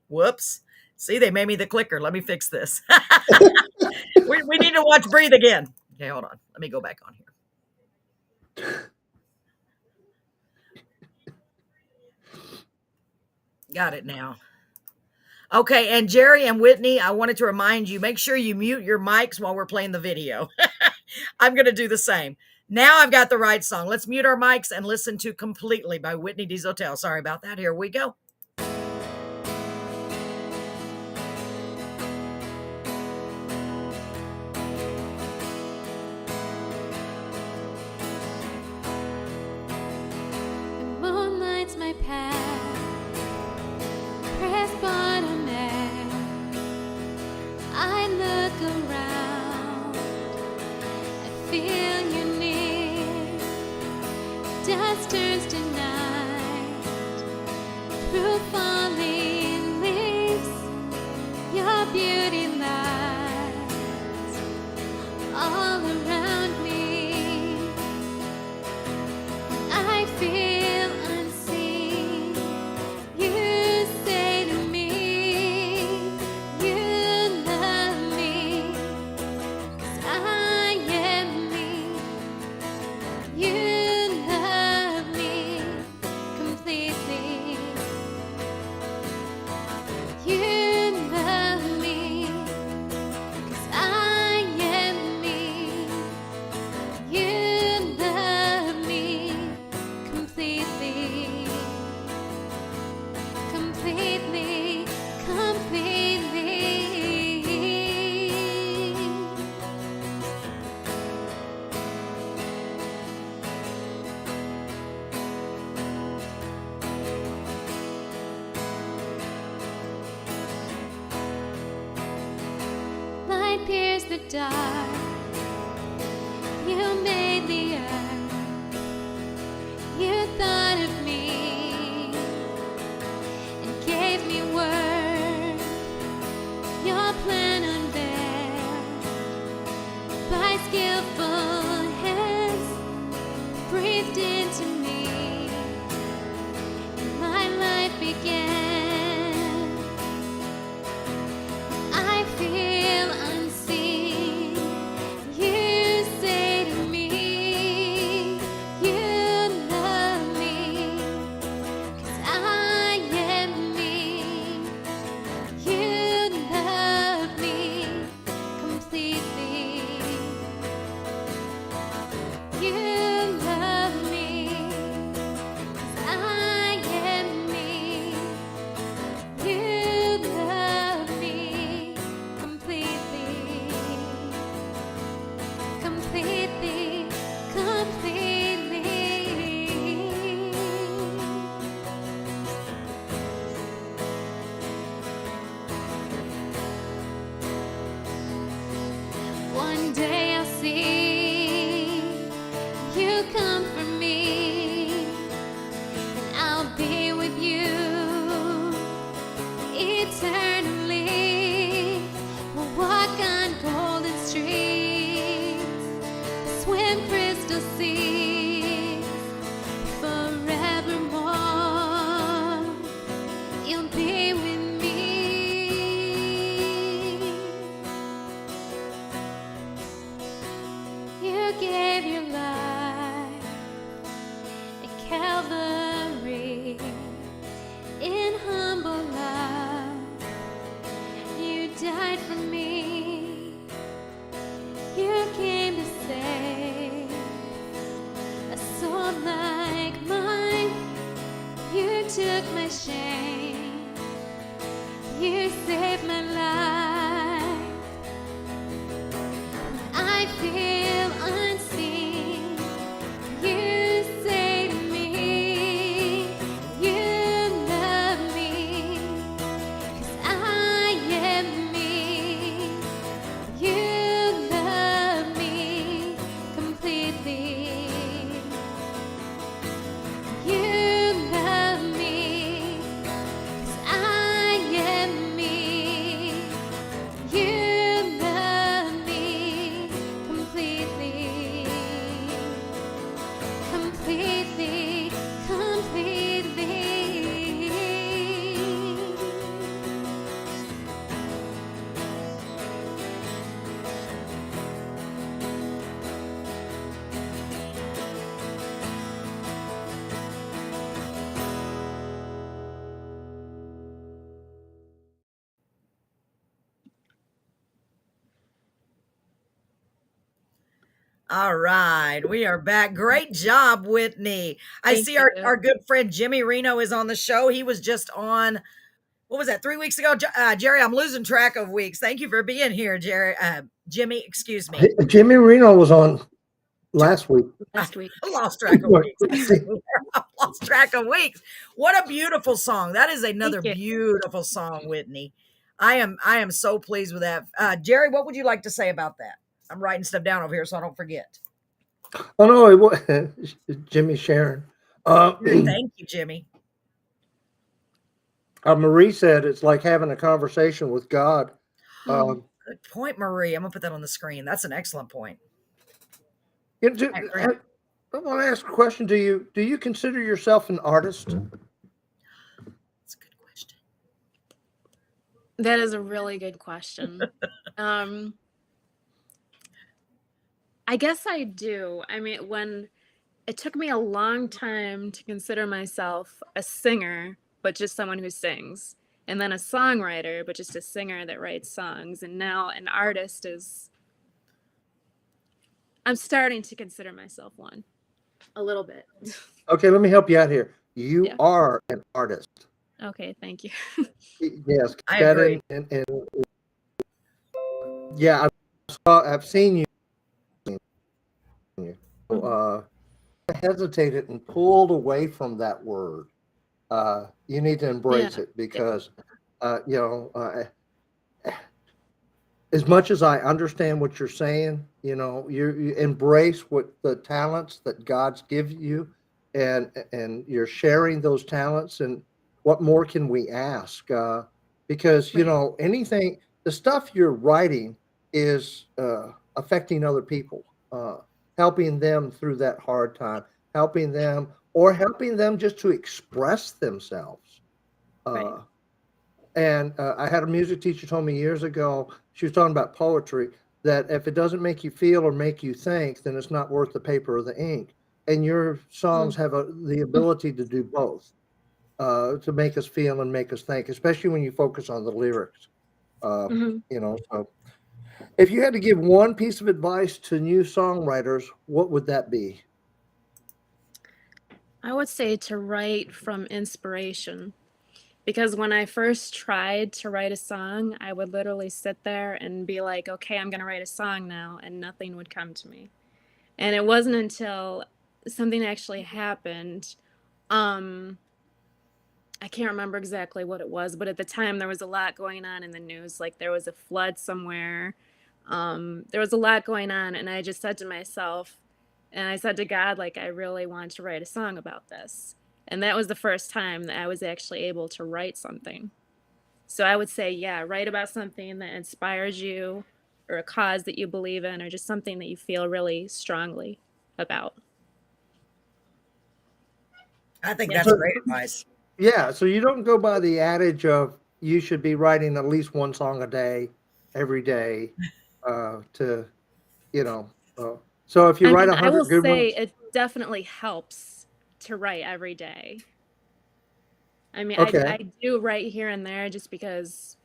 Whoops. See, they made me the clicker. Let me fix this. we need to watch Breathe again. Okay, hold on. Let me go back on here. Got it now. Okay, and Jerry and Whitney, I wanted to remind you, make sure you mute your mics while we're playing the video. I'm going to do the same. Now I've got the right song. Let's mute our mics and listen to Completely by Whitney Dezotell. Sorry about that. Here we go. Moonlight's my path, press bottom air. I look around, I feel you near. Dust turns to night through falling leaves. Your beauty lies all around me. I feel unseen. You say to me, you love me, 'cause I am me. You love me completely. You love me, 'cause I am me. You love me completely, completely, completely. Light pierced the dark. You made the earth. You thought of me and gave me worth. Your plan unveiled by skillful hands breathed into me, and my life began. I feel unseen. You say to me, you love me, 'cause I am me. You love me completely. You love me see. You comfort me, and I'll be with you eternally. We'll walk on golden streets, swim crystal seas, forevermore. You'll be with me. You gave your life at Calvary in humble love. You died for me. You came to save a soul like mine. You took my shame. You saved my life. I feel unseen. You saved me. You love me, 'cause I am me. You love me completely. You love me, 'cause I am me. You love me completely. Completely, completely. All right, we are back. Great job, Whitney. I Thank see you. our good friend Jimmy Reno is on the show. He was just on, what was that, 3 weeks ago? Jerry, I'm losing track of weeks. Thank you for being here, Jerry. Jimmy, excuse me. Jimmy Reno was on last week. Last week. I lost track of weeks. I lost track of weeks. What a beautiful song. That is another Thank you. beautiful song, Whitney. I am so pleased with that. Jerry, what would you like to say about that? I'm writing stuff down over here so I don't forget. Oh no, it was Jimmy Sharon. Thank you, Jimmy. Marie said it's like having a conversation with God. Good point, Marie. I'm gonna put that on the screen. That's an excellent point. I want to ask a question to you. Do you consider yourself an artist? That's a good question. That is a really good question. I guess I do. I mean, when it took me a long time to consider myself a singer, but just someone who sings, and then a songwriter, but just a singer that writes songs, and now an artist is. I'm starting to consider myself one, a little bit. Okay, let me help you out here. You Yeah. are an artist. Okay, thank you. Yes, I agree. and yeah, I've seen you. I hesitated and pulled away from that word. You need to embrace Yeah. it because, as much as I understand what you're saying, you embrace what the talents that God's give you, and you're sharing those talents. And what more can we ask? Because Right. anything, the stuff you're writing is affecting other people, helping them through that hard time, helping them just to express themselves. Right. And I had a music teacher told me years ago, she was talking about poetry, that if it doesn't make you feel or make you think, then it's not worth the paper or the ink. And your songs have the ability to do both, to make us feel and make us think, especially when you focus on the lyrics. So if you had to give one piece of advice to new songwriters, what would that be? I would say to write from inspiration. Because when I first tried to write a song, I would literally sit there and be like, okay, I'm going to write a song now, and nothing would come to me. And it wasn't until something actually happened. I can't remember exactly what it was, but at the time there was a lot going on in the news. Like there was a flood somewhere. There was a lot going on, and I just said to myself, and I said to God, like, I really want to write a song about this. And that was the first time that I was actually able to write something. So I would say, yeah, write about something that inspires you, or a cause that you believe in, or just something that you feel really strongly about. I think Yeah. that's great advice. Yeah, so you don't go by the adage of you should be writing at least one song a day, every day, to, you know, so if you I write mean, I will 100 good say ones, it definitely helps to write every day. I mean, okay. I do write here and there just because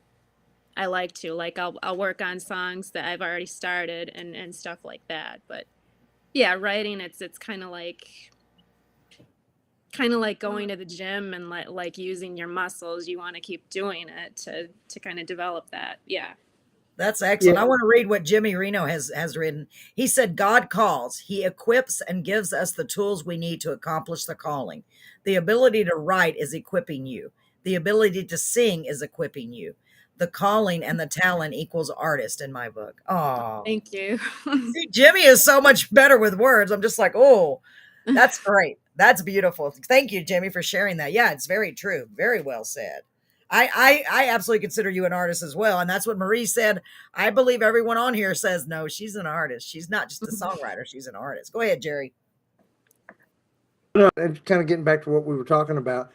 I like to. Like I'll work on songs that I've already started and stuff like that. But yeah, writing it's kind of like going to the gym and like using your muscles. You want to keep doing it to kind of develop that. Yeah. That's excellent. Yeah, I want to read what Jimmy Reno has written. He said, God calls, He equips and gives us the tools we need to accomplish the calling. The ability to write is equipping you, the ability to sing is equipping you. The calling and the talent equals artist in my book. Oh, Thank you. see, Jimmy is so much better with words. I'm just like, oh, that's great. That's beautiful. Thank you, Jimmy, for sharing that. Yeah, it's very true. Very well said. I absolutely consider you an artist as well. And that's what Marie said. I believe everyone on here says, no, she's an artist. She's not just a songwriter. She's an artist. Go ahead, Jerry. no, and kind of getting back to what we were talking about,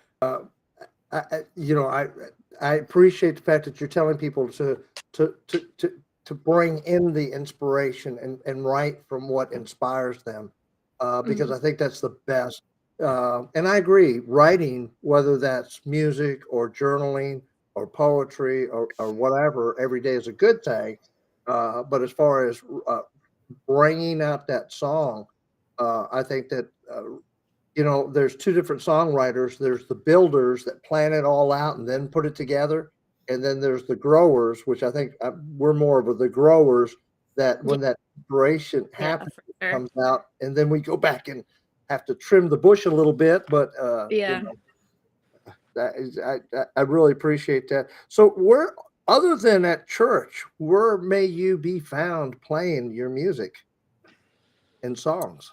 you know, I appreciate the fact that you're telling people to to to to bring in the inspiration and write from what inspires them, because Mhm. I think that's the best. And I agree, writing, whether that's music or journaling or poetry or whatever, every day is a good thing. But as far as bringing out that song, I think that you know, there's two different songwriters. There's the builders that plan it all out and then put it together, and then there's the growers, which I think we're more of the growers. That Yeah, when that inspiration yeah, happens, for it sure. comes out, and then we go back and have to trim the bush a little bit. But you Yeah. know, that is, I really appreciate that. So, where other than at church, where may you be found playing your music and songs?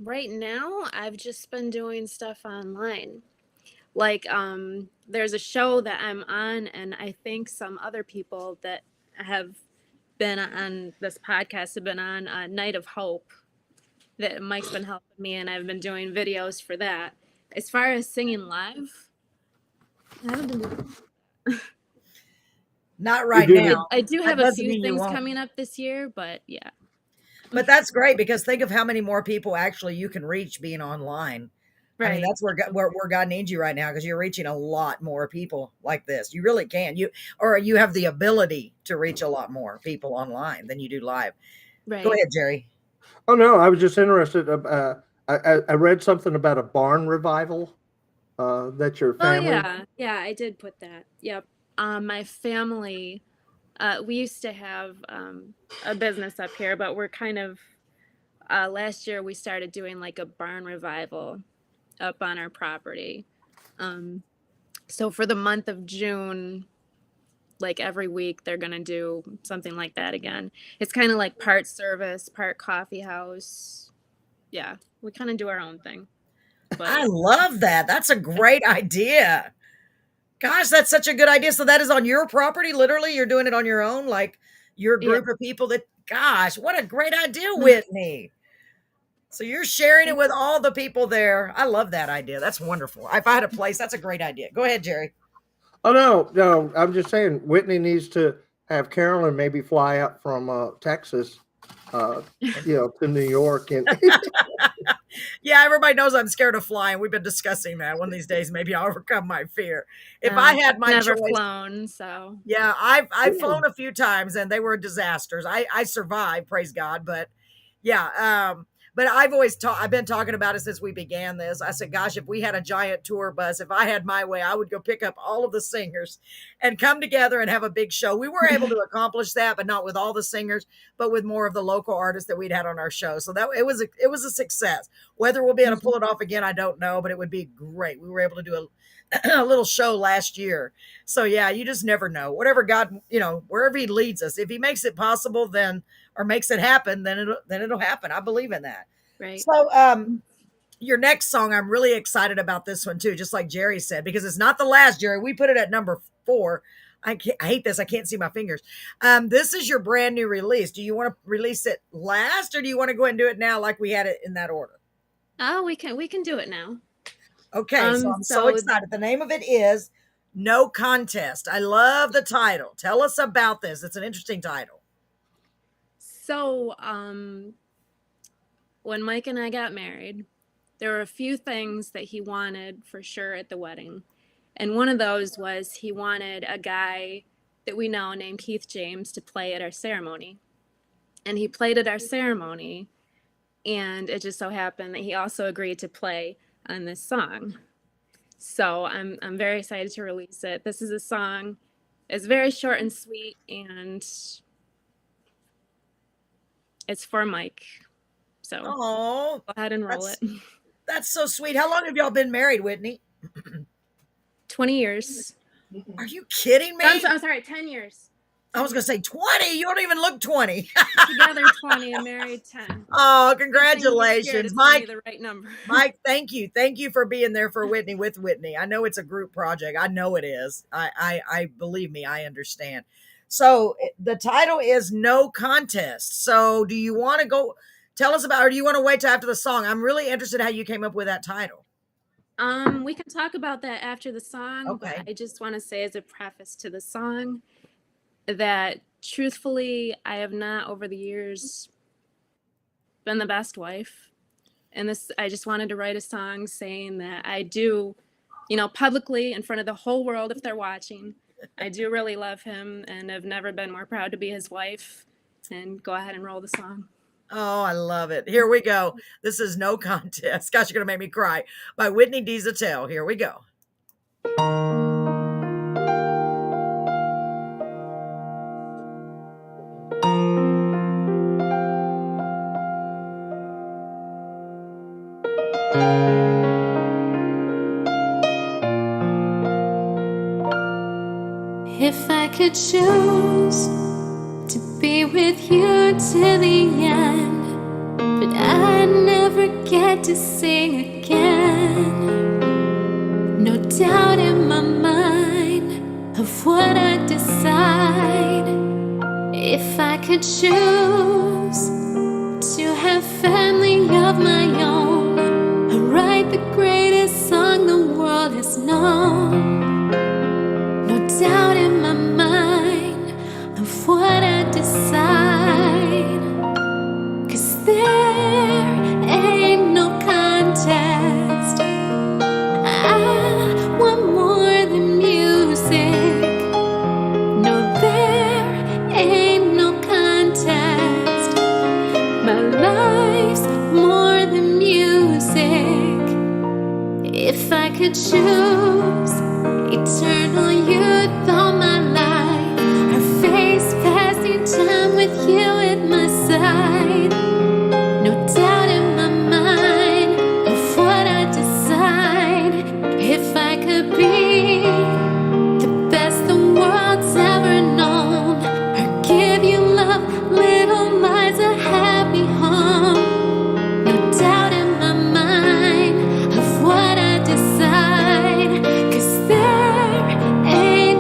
Right now I've just been doing stuff online. Like, there's a show that I'm on, and I think some other people that have been on this podcast have been on Night of Hope that Mike's been helping me, and I've been doing videos for that. As far as singing live, I haven't been doing. Not You're right doing it. now. I do have That a doesn't few mean you things won't. coming up this year, but yeah. But that's great because think of how many more people actually you can reach being online. I mean, Right. that's where God needs you right now because you're reaching a lot more people like this. You really can. You have the ability to reach a lot more people online than you do live. Go Right. ahead, Jerry. Oh no, I was just interested. I read something about a barn revival that your Oh family. yeah. Yeah, I did put that. Yep. My family, we used to have a business up here, but we're kind of last year we started doing like a barn revival up on our property. Um, so for the month of June, like every week, they're gonna do something like that again. It's kind of like part service, part coffee house. Yeah, we kind of do our own thing. But I love that. That's a great idea. Gosh, that's such a good idea. So that is on your property, literally. You're doing it on your own, like your yeah, group of people that. Gosh, what a great idea, Whitney. So you're sharing it with all the people there. I love that idea. That's wonderful. If I had a place, that's a great idea. Go ahead, Jerry. Oh no, no, I'm just saying Whitney needs to have Carolyn maybe fly up from Texas, uh, you know, to New York, and Yeah, everybody knows I'm scared of flying. We've been discussing that. One of these days, maybe I'll overcome my fear. If I had I've my never choice, flown, so yeah, I've flown a few times and they were disasters. I survived, praise God. But yeah, But I've been talking about it since we began this. I said, gosh, if we had a giant tour bus, if I had my way, I would go pick up all of the singers and come together and have a big show. We were able to accomplish that, but not with all the singers, but with more of the local artists that we'd had on our show. So that it was a success. Whether we'll be able to pull it off again, I don't know, but it would be great. We were able to do a little show last year. So yeah, you just never know. Whatever God, wherever he leads us, if he makes it possible, then, or makes it happen, then it'll happen. I believe in that. Right. So, your next song, I'm really excited about this one too, just like Jerry said, because it's not the last, Jerry. We put it at number 4. I hate this. I can't see my fingers. This is your brand new release. Do you want to release it last, or do you want to go ahead and do it now like we had it in that order? Oh, we can do it now. Okay, so I'm so excited. The name of it is No Contest. I love the title. Tell us about this. It's an interesting title. So, when Mike and I got married, there were a few things that he wanted for sure at the wedding. And one of those was he wanted a guy that we know named Keith James to play at our ceremony. And he played at our ceremony, and it just so happened that he also agreed to play on this song. So I'm very excited to release it. This is a song. It's very short and sweet, and it's for Mike. So go ahead and roll it. That's so sweet. How long have y'all been married, Whitney? 20 years. Are you kidding me? I'm sorry, 10 years. I was going to say 20. You don't even look 20. Together 20 and married 10. Oh, congratulations, Mike. The right number. Mike, thank you. Thank you for being there for Whitney with Whitney. I know it's a group project. I know it is. I believe me, I understand. So the title is No Contest. So do you want to go tell us about, or do you want to wait till after the song? I'm really interested how you came up with that title. We can talk about that after the song. Okay. But I just want to say as a preface to the song that truthfully, I have not over the years been the best wife. And I just wanted to write a song saying that I do, publicly in front of the whole world, if they're watching, I do really love him and have never been more proud to be his wife. And go ahead and roll the song. Oh, I love it. Here we go. This is No Contest. Gosh, you're going to make me cry. By Whitney Dezotell. Here we go. If I could choose to be with you till the end, but I never get to sing again. No doubt in my mind of what I decide. If I could choose to have family of my own, I write the greatest song the world has known. No doubt in my mind of what I decide. 'Cause there ain't no contest. I want more than music. No, there ain't no contest. My life's more than music. If I could choose eternal youth all my life, or face passing time with you at my side. No doubt in my mind of what I decide. If I could be the best the world's ever known, or give you love, little lies, a happy home. No doubt in my mind of what I decide. 'Cause there ain't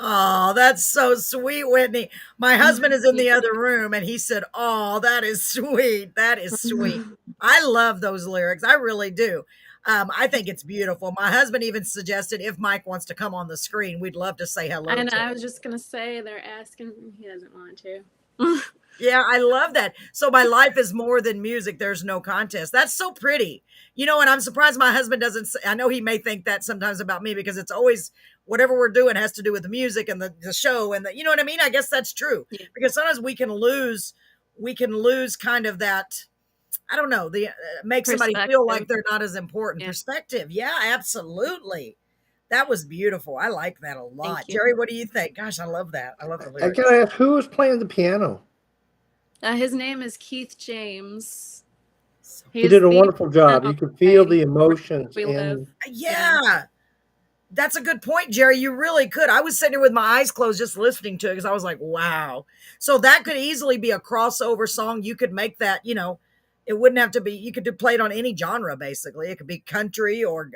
Oh, that's so sweet, Whitney. My husband is in the other room and he said, "Oh, that is sweet. That is sweet." I love those lyrics. I really do. I think it's beautiful. My husband even suggested if Mike wants to come on the screen, we'd love to say hello And to him. I was just gonna say they're asking. He doesn't want to. Yeah, I love that. So my life is more than music. There's no contest. That's so pretty. And I'm surprised my husband doesn't say, I know he may think that sometimes about me because it's always whatever we're doing has to do with the music and the show and you know what I mean? I guess that's true. Yeah. Because sometimes we can lose kind of that, I don't know, the make somebody feel like Perspective. they're not as important. Yeah. Perspective. Yeah, absolutely. That was beautiful. I like that a lot. Thank you. Jerry, what do you think? Gosh, I love that. I love the I lyrics. gotta ask, who was playing the piano? His name is Keith James. He did a wonderful job. You could feel the emotions we live. Yeah. That's a good point, Jerry. You really could. I was sitting here with my eyes closed just listening to it because I was like, wow. So that could easily be a crossover song. You could make that, it wouldn't have to be, you could play it on any genre, basically. It could be country or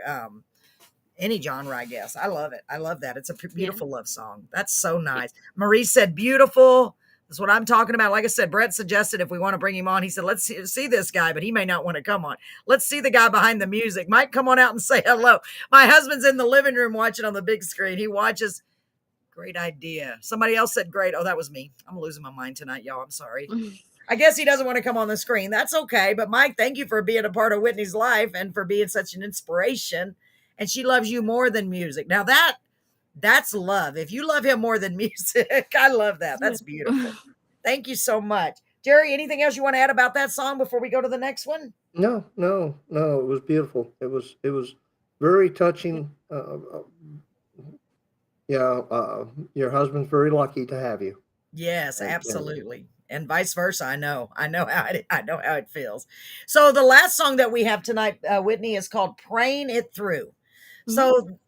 any genre, I guess. I love it. I love that. It's a beautiful love song. That's so nice. Marie said, beautiful. That's what I'm talking about. Like I said, Brett suggested if we want to bring him on, he said, let's see this guy, but he may not want to come on. Let's see the guy behind the music. Mike, come on out and say hello. My husband's in the living room watching on the big screen. He watches. Great idea. Somebody else said great. Oh, that was me. I'm losing my mind tonight, y'all. I'm sorry. I guess he doesn't want to come on the screen. That's okay. But Mike, thank you for being a part of Whitney's life and for being such an inspiration. And she loves you more than music. Now that's love. If you love him more than music, I love that. That's beautiful. Thank you so much. Jerry, anything else you want to add about that song before we go to the next one? No. It was beautiful. It was very touching. Your husband's very lucky to have you. Yes, And, absolutely. And vice versa. I know how it feels. So the last song that we have tonight, Whitney, is called Praying It Through. So,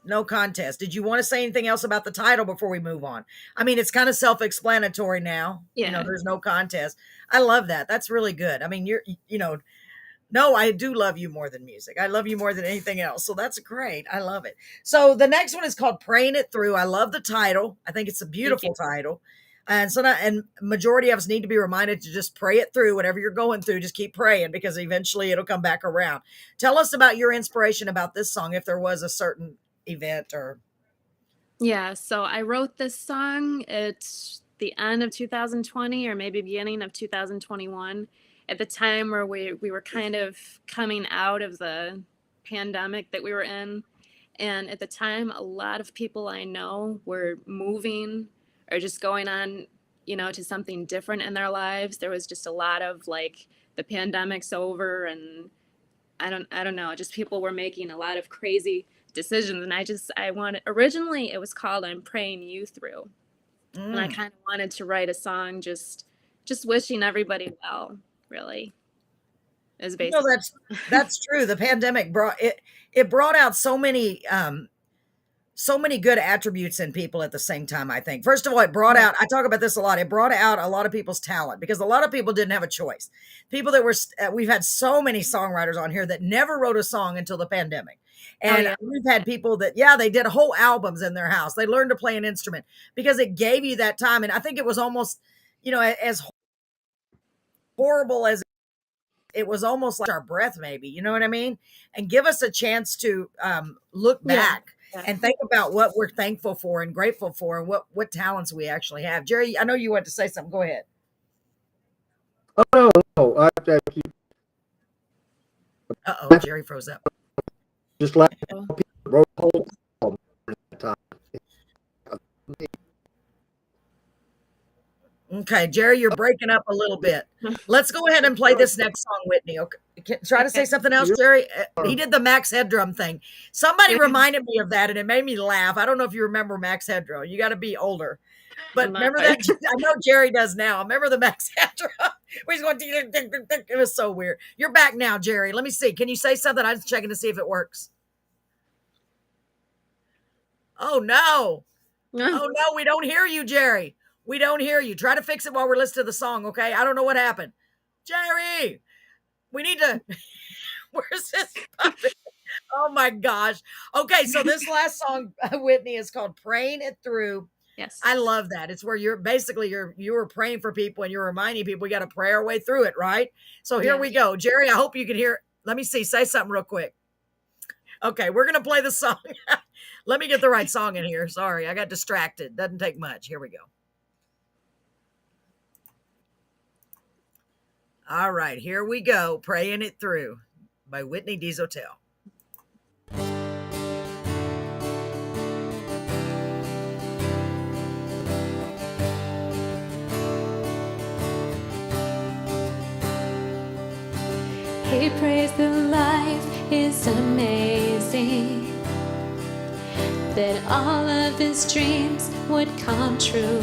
no contest. Did you want to say anything else about the title before we move on? I mean, it's kind of self-explanatory now. Yeah. There's no contest. I love that. That's really good. I mean, no, I do love you more than music. I love you more than anything else. So that's great. I love it. So the next one is called Praying It Through. I love the title. I think it's a beautiful title. And so and majority of us need to be reminded to just pray it through. Whatever you're going through, just keep praying because eventually it'll come back around. Tell us about your inspiration about this song, if there was a certain event or. Yeah, so I wrote this song at the end of 2020 or maybe beginning of 2021 at the time where we were kind of coming out of the pandemic that we were in. And at the time, a lot of people I know were moving or just going on, to something different in their lives. There was just a lot of like the pandemic's over and I don't know, just people were making a lot of crazy decisions. And I wanted, originally it was called I'm Praying You Through. And I kind of wanted to write a song just wishing everybody well, really. Is basically. That's true. The pandemic brought out so many good attributes in people at the same time. I think, first of all, it brought out, I talk about this a lot, it brought out a lot of people's talent because a lot of people didn't have a choice. People that were, we've had so many songwriters on here that never wrote a song until the pandemic. And we've had people that, they did whole albums in their house. They learned to play an instrument because it gave you that time. And I think it was almost, as horrible as it was, almost like our breath, maybe, you know what I mean? And give us a chance to look back and think about what we're thankful for and grateful for and what talents we actually have. Jerry, I know you want to say something. Go ahead. Oh, no. Uh-oh, Jerry froze up. Just let people wrote a whole album at time. Okay, Jerry, you're breaking up a little bit. Let's go ahead and play this next song, Whitney. Okay, try to say something else, Jerry. He did the Max Headroom thing. Somebody reminded me of that, and it made me laugh. I don't know if you remember Max Headroom. You got to be older. But remember that? I know Jerry does now. Remember the Max Headroom? He's going, it was so weird. You're back now, Jerry. Let me see. Can you say something? I'm just checking to see if it works. Oh, no. Oh, no, we don't hear you, Jerry. We don't hear you. Try to fix it while we're listening to the song, okay? I don't know what happened. Jerry, we need to. Where's this puppet? Oh my gosh. Okay, so this last song, Whitney, is called "Praying It Through." Yes. I love that. It's where you're basically you were praying for people and you're reminding people we got to pray our way through it, right? So here Yeah. we go. Jerry, I hope you can hear. Let me see. Say something real quick. Okay, we're gonna play the song. Let me get the right song in here. Sorry, I got distracted. Doesn't take much. Here we go. All right, here we go. Praying It Through by Whitney Dezotell. He prays that life is amazing, that all of his dreams would come true.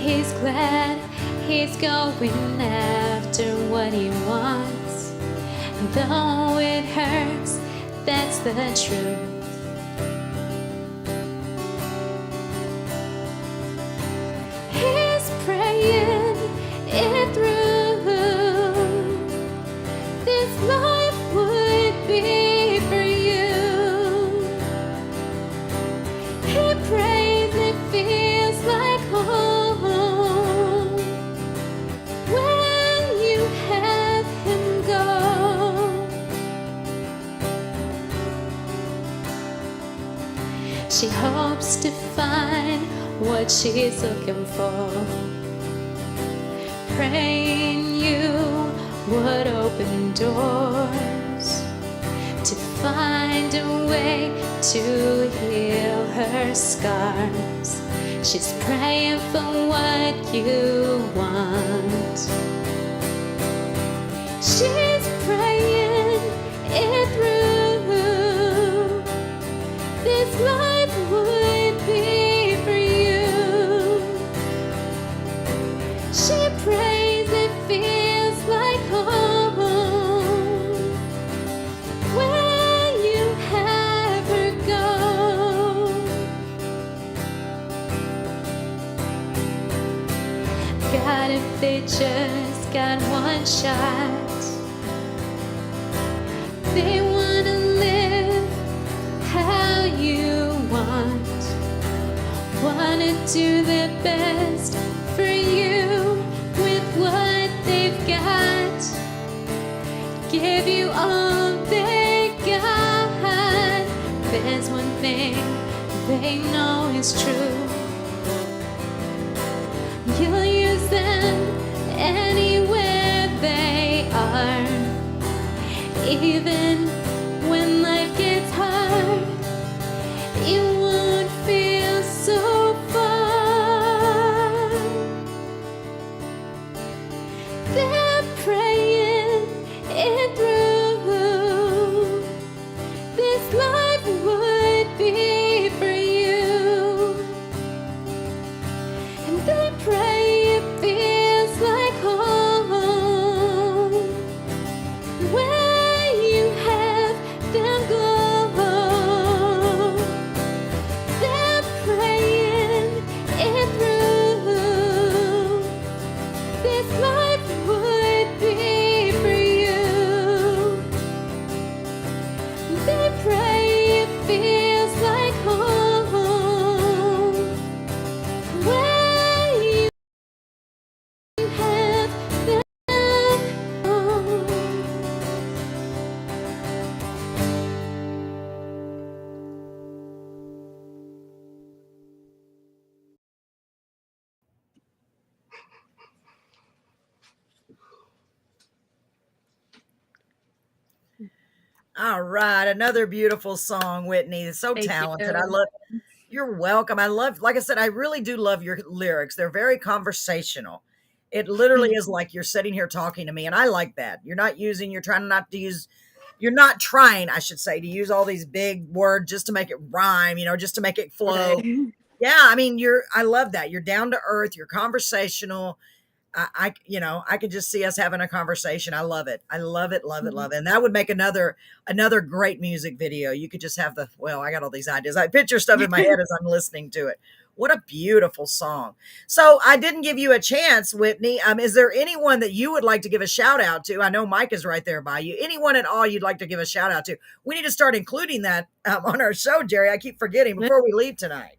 He's glad he's going after what he wants, though it hurts, that's the truth. He's praying it through. This life would be for you. He prays it feels like home when you have him go. She hopes to find what she's looking for, praying you would open doors, to find a way to heal her scars. She's praying for what you want. She's praying it through. This life would be for you. She prays it feels like home when you have her go. God, if they just got one shot, they wanna live how you wanna do their best for you with what they've got, give you all they got. There's one thing they know is true: you'll use them anywhere they are, even when life gets hard. You won't feel so far. They're praying it through. This life would be for you. And they pray it feels like home where you have them go. They're praying it through. This life would be for you. They pray it feels like home where you have them home. All right, another beautiful song, Whitney. It's so Thank talented. I you. love. You're welcome. I love, like I said, I really do love your lyrics. They're very conversational. It literally is like you're sitting here talking to me, and I like that. You're trying not to use, you're not trying, I should say, to use all these big words just to make it rhyme, just to make it flow. Right. Yeah, I mean, I love that. You're down to earth, you're conversational. I could just see us having a conversation. I love it. I love it, love it, love it. And that would make another great music video. You could just have I got all these ideas. I picture stuff in my head as I'm listening to it. What a beautiful song. So I didn't give you a chance, Whitney. Is there anyone that you would like to give a shout out to? I know Mike is right there by you. Anyone at all you'd like to give a shout out to? We need to start including that on our show, Jerry. I keep forgetting before we leave tonight.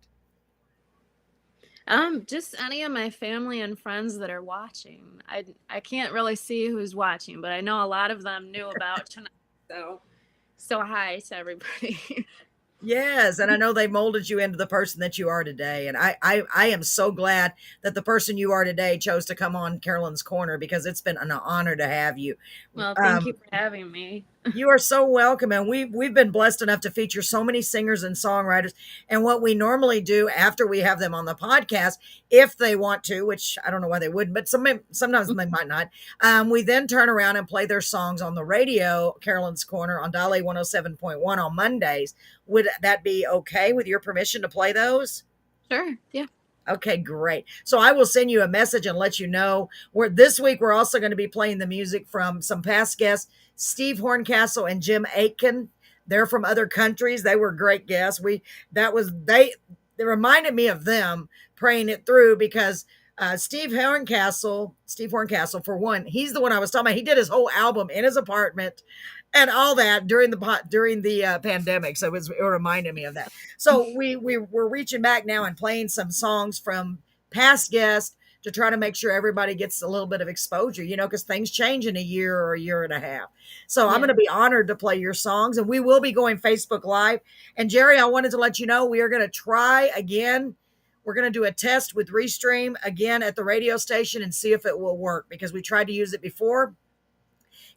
Just any of my family and friends that are watching. I can't really see who's watching, but I know a lot of them knew about tonight. So hi to everybody. Yes, and I know they molded you into the person that you are today. And I am so glad that the person you are today chose to come on Carolyn's Corner, because it's been an honor to have you. Well, thank you for having me. You are so welcome, and we've been blessed enough to feature so many singers and songwriters. And what we normally do after we have them on the podcast, if they want to, which I don't know why they wouldn't, but sometimes they might not, we then turn around and play their songs on the radio, Carolyn's Corner on Dial 107.1 on Mondays. Would that be okay with your permission to play those? Sure. Yeah. Okay, great. So I will send you a message and let you know. This week we're also going to be playing the music from some past guests, Steve Horncastle and Jim Aitken. They're from other countries. They were great guests. They reminded me of them praying it through, because Steve Horncastle, for one, he's the one I was talking about. He did his whole album in his apartment and all that during the pandemic. So it reminded me of that. So we're reaching back now and playing some songs from past guests to try to make sure everybody gets a little bit of exposure, because things change in a year or a year and a half. So I'm going to be honored to play your songs, and we will be going Facebook Live. And Jerry, I wanted to let you know we are going to try again. We're going to do a test with Restream again at the radio station and see if it will work, because we tried to use it before.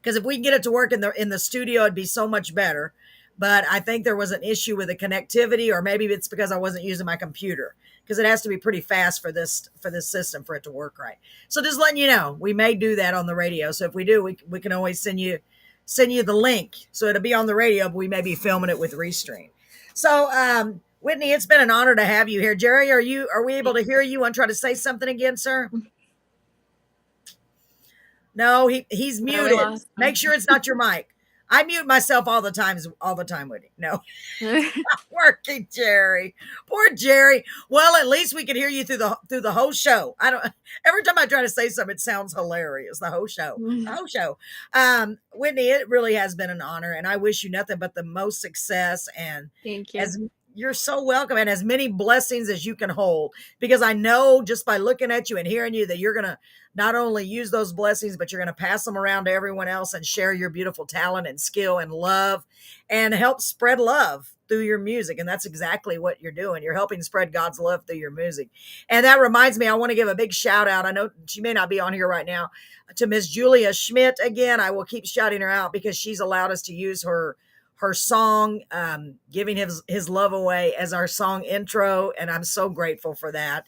Because if we can get it to work in the studio, it'd be so much better. But I think there was an issue with the connectivity, or maybe it's because I wasn't using my computer, because it has to be pretty fast for this system for it to work right. So just letting you know, we may do that on the radio. So if we do, we can always send you the link. So it'll be on the radio, but we may be filming it with Restream. So Whitney, it's been an honor to have you here. Jerry, are we able to hear you? Want to try to say something again, sir? No, he's muted. Make sure it's not your mic. I mute myself all the time, Whitney. No, not working, Jerry. Poor Jerry. Well, at least we can hear you through the whole show. Every time I try to say something, it sounds hilarious. The whole show. Whitney, it really has been an honor, and I wish you nothing but the most success. And thank you. You're so welcome, and as many blessings as you can hold, because I know just by looking at you and hearing you that you're going to not only use those blessings, but you're going to pass them around to everyone else and share your beautiful talent and skill and love and help spread love through your music. And that's exactly what you're doing. You're helping spread God's love through your music. And that reminds me, I want to give a big shout out. I know she may not be on here right now, to Miss Julia Schmidt. Again, I will keep shouting her out because she's allowed us to use her song, Giving his Love Away, as our song intro. And I'm so grateful for that.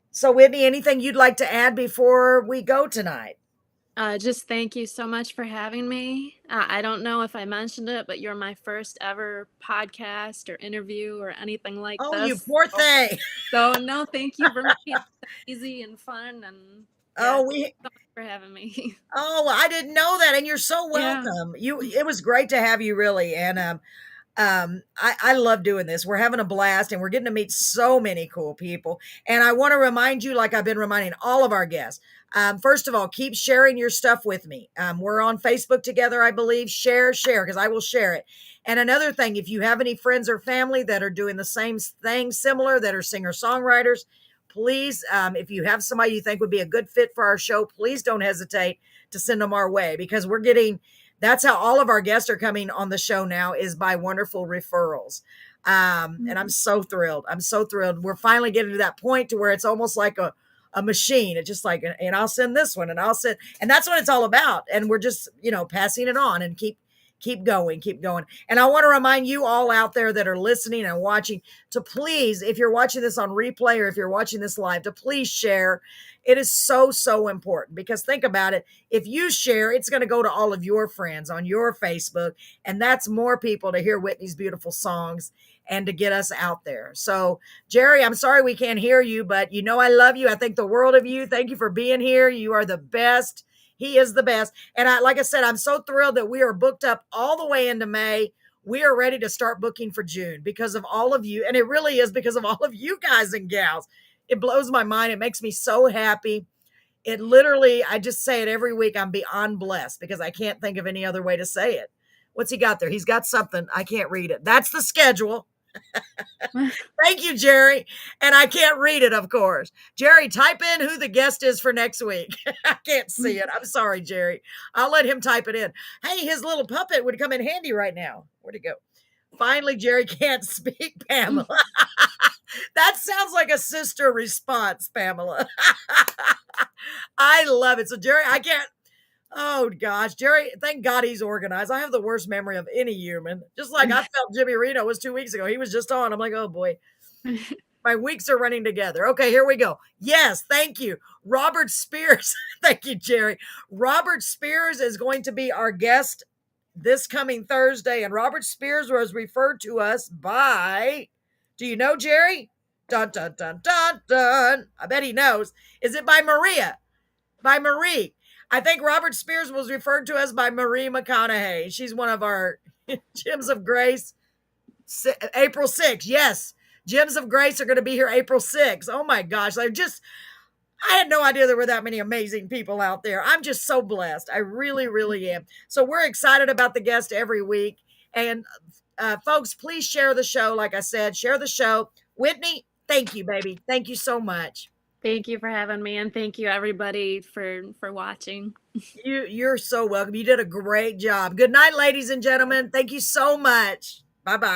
So Whitney, anything you'd like to add before we go tonight? Just thank you so much for having me. I don't know if I mentioned it, but you're my first ever podcast or interview or anything like this. Oh, you poor thing. So no, thank you for making it easy and fun. And so much for having me. Oh, I didn't know that, and you're so welcome. Yeah. It was great to have you, really, and I love doing this. We're having a blast, and we're getting to meet so many cool people. And I want to remind you, like I've been reminding all of our guests, first of all, keep sharing your stuff with me. We're on Facebook together, I believe. Share, because I will share it. And another thing, if you have any friends or family that are doing the same thing, similar, that are singer-songwriters, please, if you have somebody you think would be a good fit for our show, please don't hesitate to send them our way, because that's how all of our guests are coming on the show now, is by wonderful referrals. And I'm so thrilled. We're finally getting to that point to where it's almost like a machine. It's just like, and I'll send this one, and and that's what it's all about. And we're just, passing it on and keep going. And I want to remind you all out there that are listening and watching to please, if you're watching this on replay or if you're watching this live, to please share. It is so, so important, because think about it. If you share, it's going to go to all of your friends on your Facebook, and that's more people to hear Whitney's beautiful songs and to get us out there. So Jerry, I'm sorry we can't hear you, but I love you. I think the world of you. Thank you for being here. You are the best. He is the best. And like I said, I'm so thrilled that we are booked up all the way into May we are ready to start booking for June because of all of you. And it really is because of all of you guys and gals. It blows my mind. It makes me so happy. It literally, I just say it every week. I'm beyond blessed because I can't think of any other way to say it. What's he got there? He's got something. I can't read it. That's the schedule. Thank you, Jerry. And I can't read it, of course. Jerry, type in who the guest is for next week. I can't see it. I'm sorry, Jerry. I'll let him type it in. Hey, his little puppet would come in handy right now. Where'd it go? Finally, Jerry can't speak, Pamela. That sounds like a sister response, Pamela. I love it. So, Jerry, I can't. Oh gosh, Jerry, thank God he's organized. I have the worst memory of any human. Just like I felt Jimmy Reno was 2 weeks ago. He was just on. I'm like, oh boy. My weeks are running together. Okay, here we go. Yes, thank you. Robert Spears. Thank you, Jerry. Robert Spears is going to be our guest this coming Thursday. And Robert Spears was referred to us by, do you know, Jerry? Dun, dun, dun, dun, dun. I bet he knows. Is it by Maria? By Marie. I think Robert Spears was referred to as by Marie McConaughey. She's one of our Gems of Grace. April 6th. Yes. Gems of Grace are going to be here April 6th. Oh my gosh. I had no idea there were that many amazing people out there. I'm just so blessed. I really, really am. So we're excited about the guest every week. And folks, please share the show. Like I said, share the show. Whitney, thank you, baby. Thank you so much. Thank you for having me, and thank you everybody for watching. You're so welcome. You did a great job. Good night, ladies and gentlemen. Thank you so much. Bye-bye.